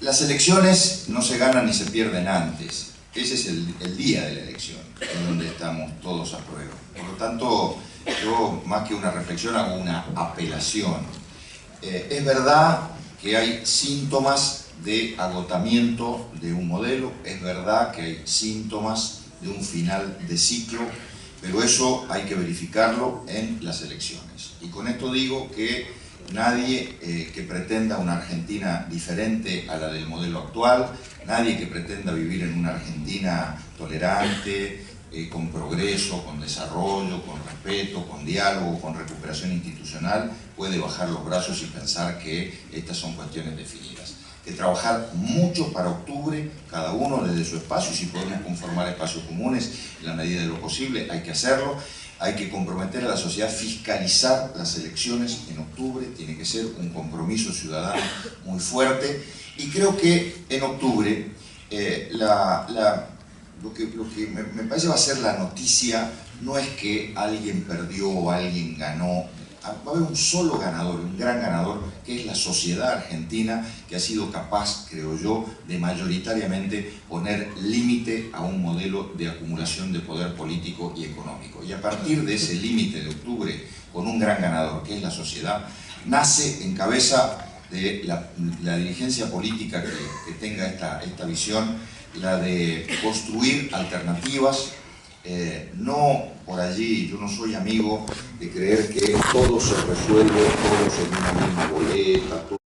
las elecciones no se ganan ni se pierden antes. Ese es el día de la elección, en donde estamos todos a prueba. Por lo tanto, yo más que una reflexión hago una apelación. Es verdad que hay síntomas de agotamiento de un modelo, es verdad que hay síntomas de un final de ciclo, pero eso hay que verificarlo en las elecciones. Y con esto digo que nadie que pretenda una Argentina diferente a la del modelo actual, nadie que pretenda vivir en una Argentina tolerante, con progreso, con desarrollo, con respeto, con diálogo, con recuperación institucional, puede bajar los brazos y pensar que estas son cuestiones definidas. Que trabajar mucho para octubre, cada uno desde su espacio, si podemos conformar espacios comunes en la medida de lo posible, hay que hacerlo. Hay que comprometer a la sociedad a fiscalizar las elecciones en octubre, tiene que ser un compromiso ciudadano muy fuerte. Y creo que en octubre lo que me parece va a ser la noticia no es que alguien perdió o alguien ganó. Va a haber un solo ganador, un gran ganador, que es la sociedad argentina, que ha sido capaz, creo yo, de mayoritariamente poner límite a un modelo de acumulación de poder político y económico. Y a partir de ese límite de octubre, con un gran ganador, que es la sociedad, nace en cabeza de la dirigencia política que tenga esta visión, la de construir alternativas. No por allí, yo no soy amigo de creer que todo se resuelve, todos en una misma boleta,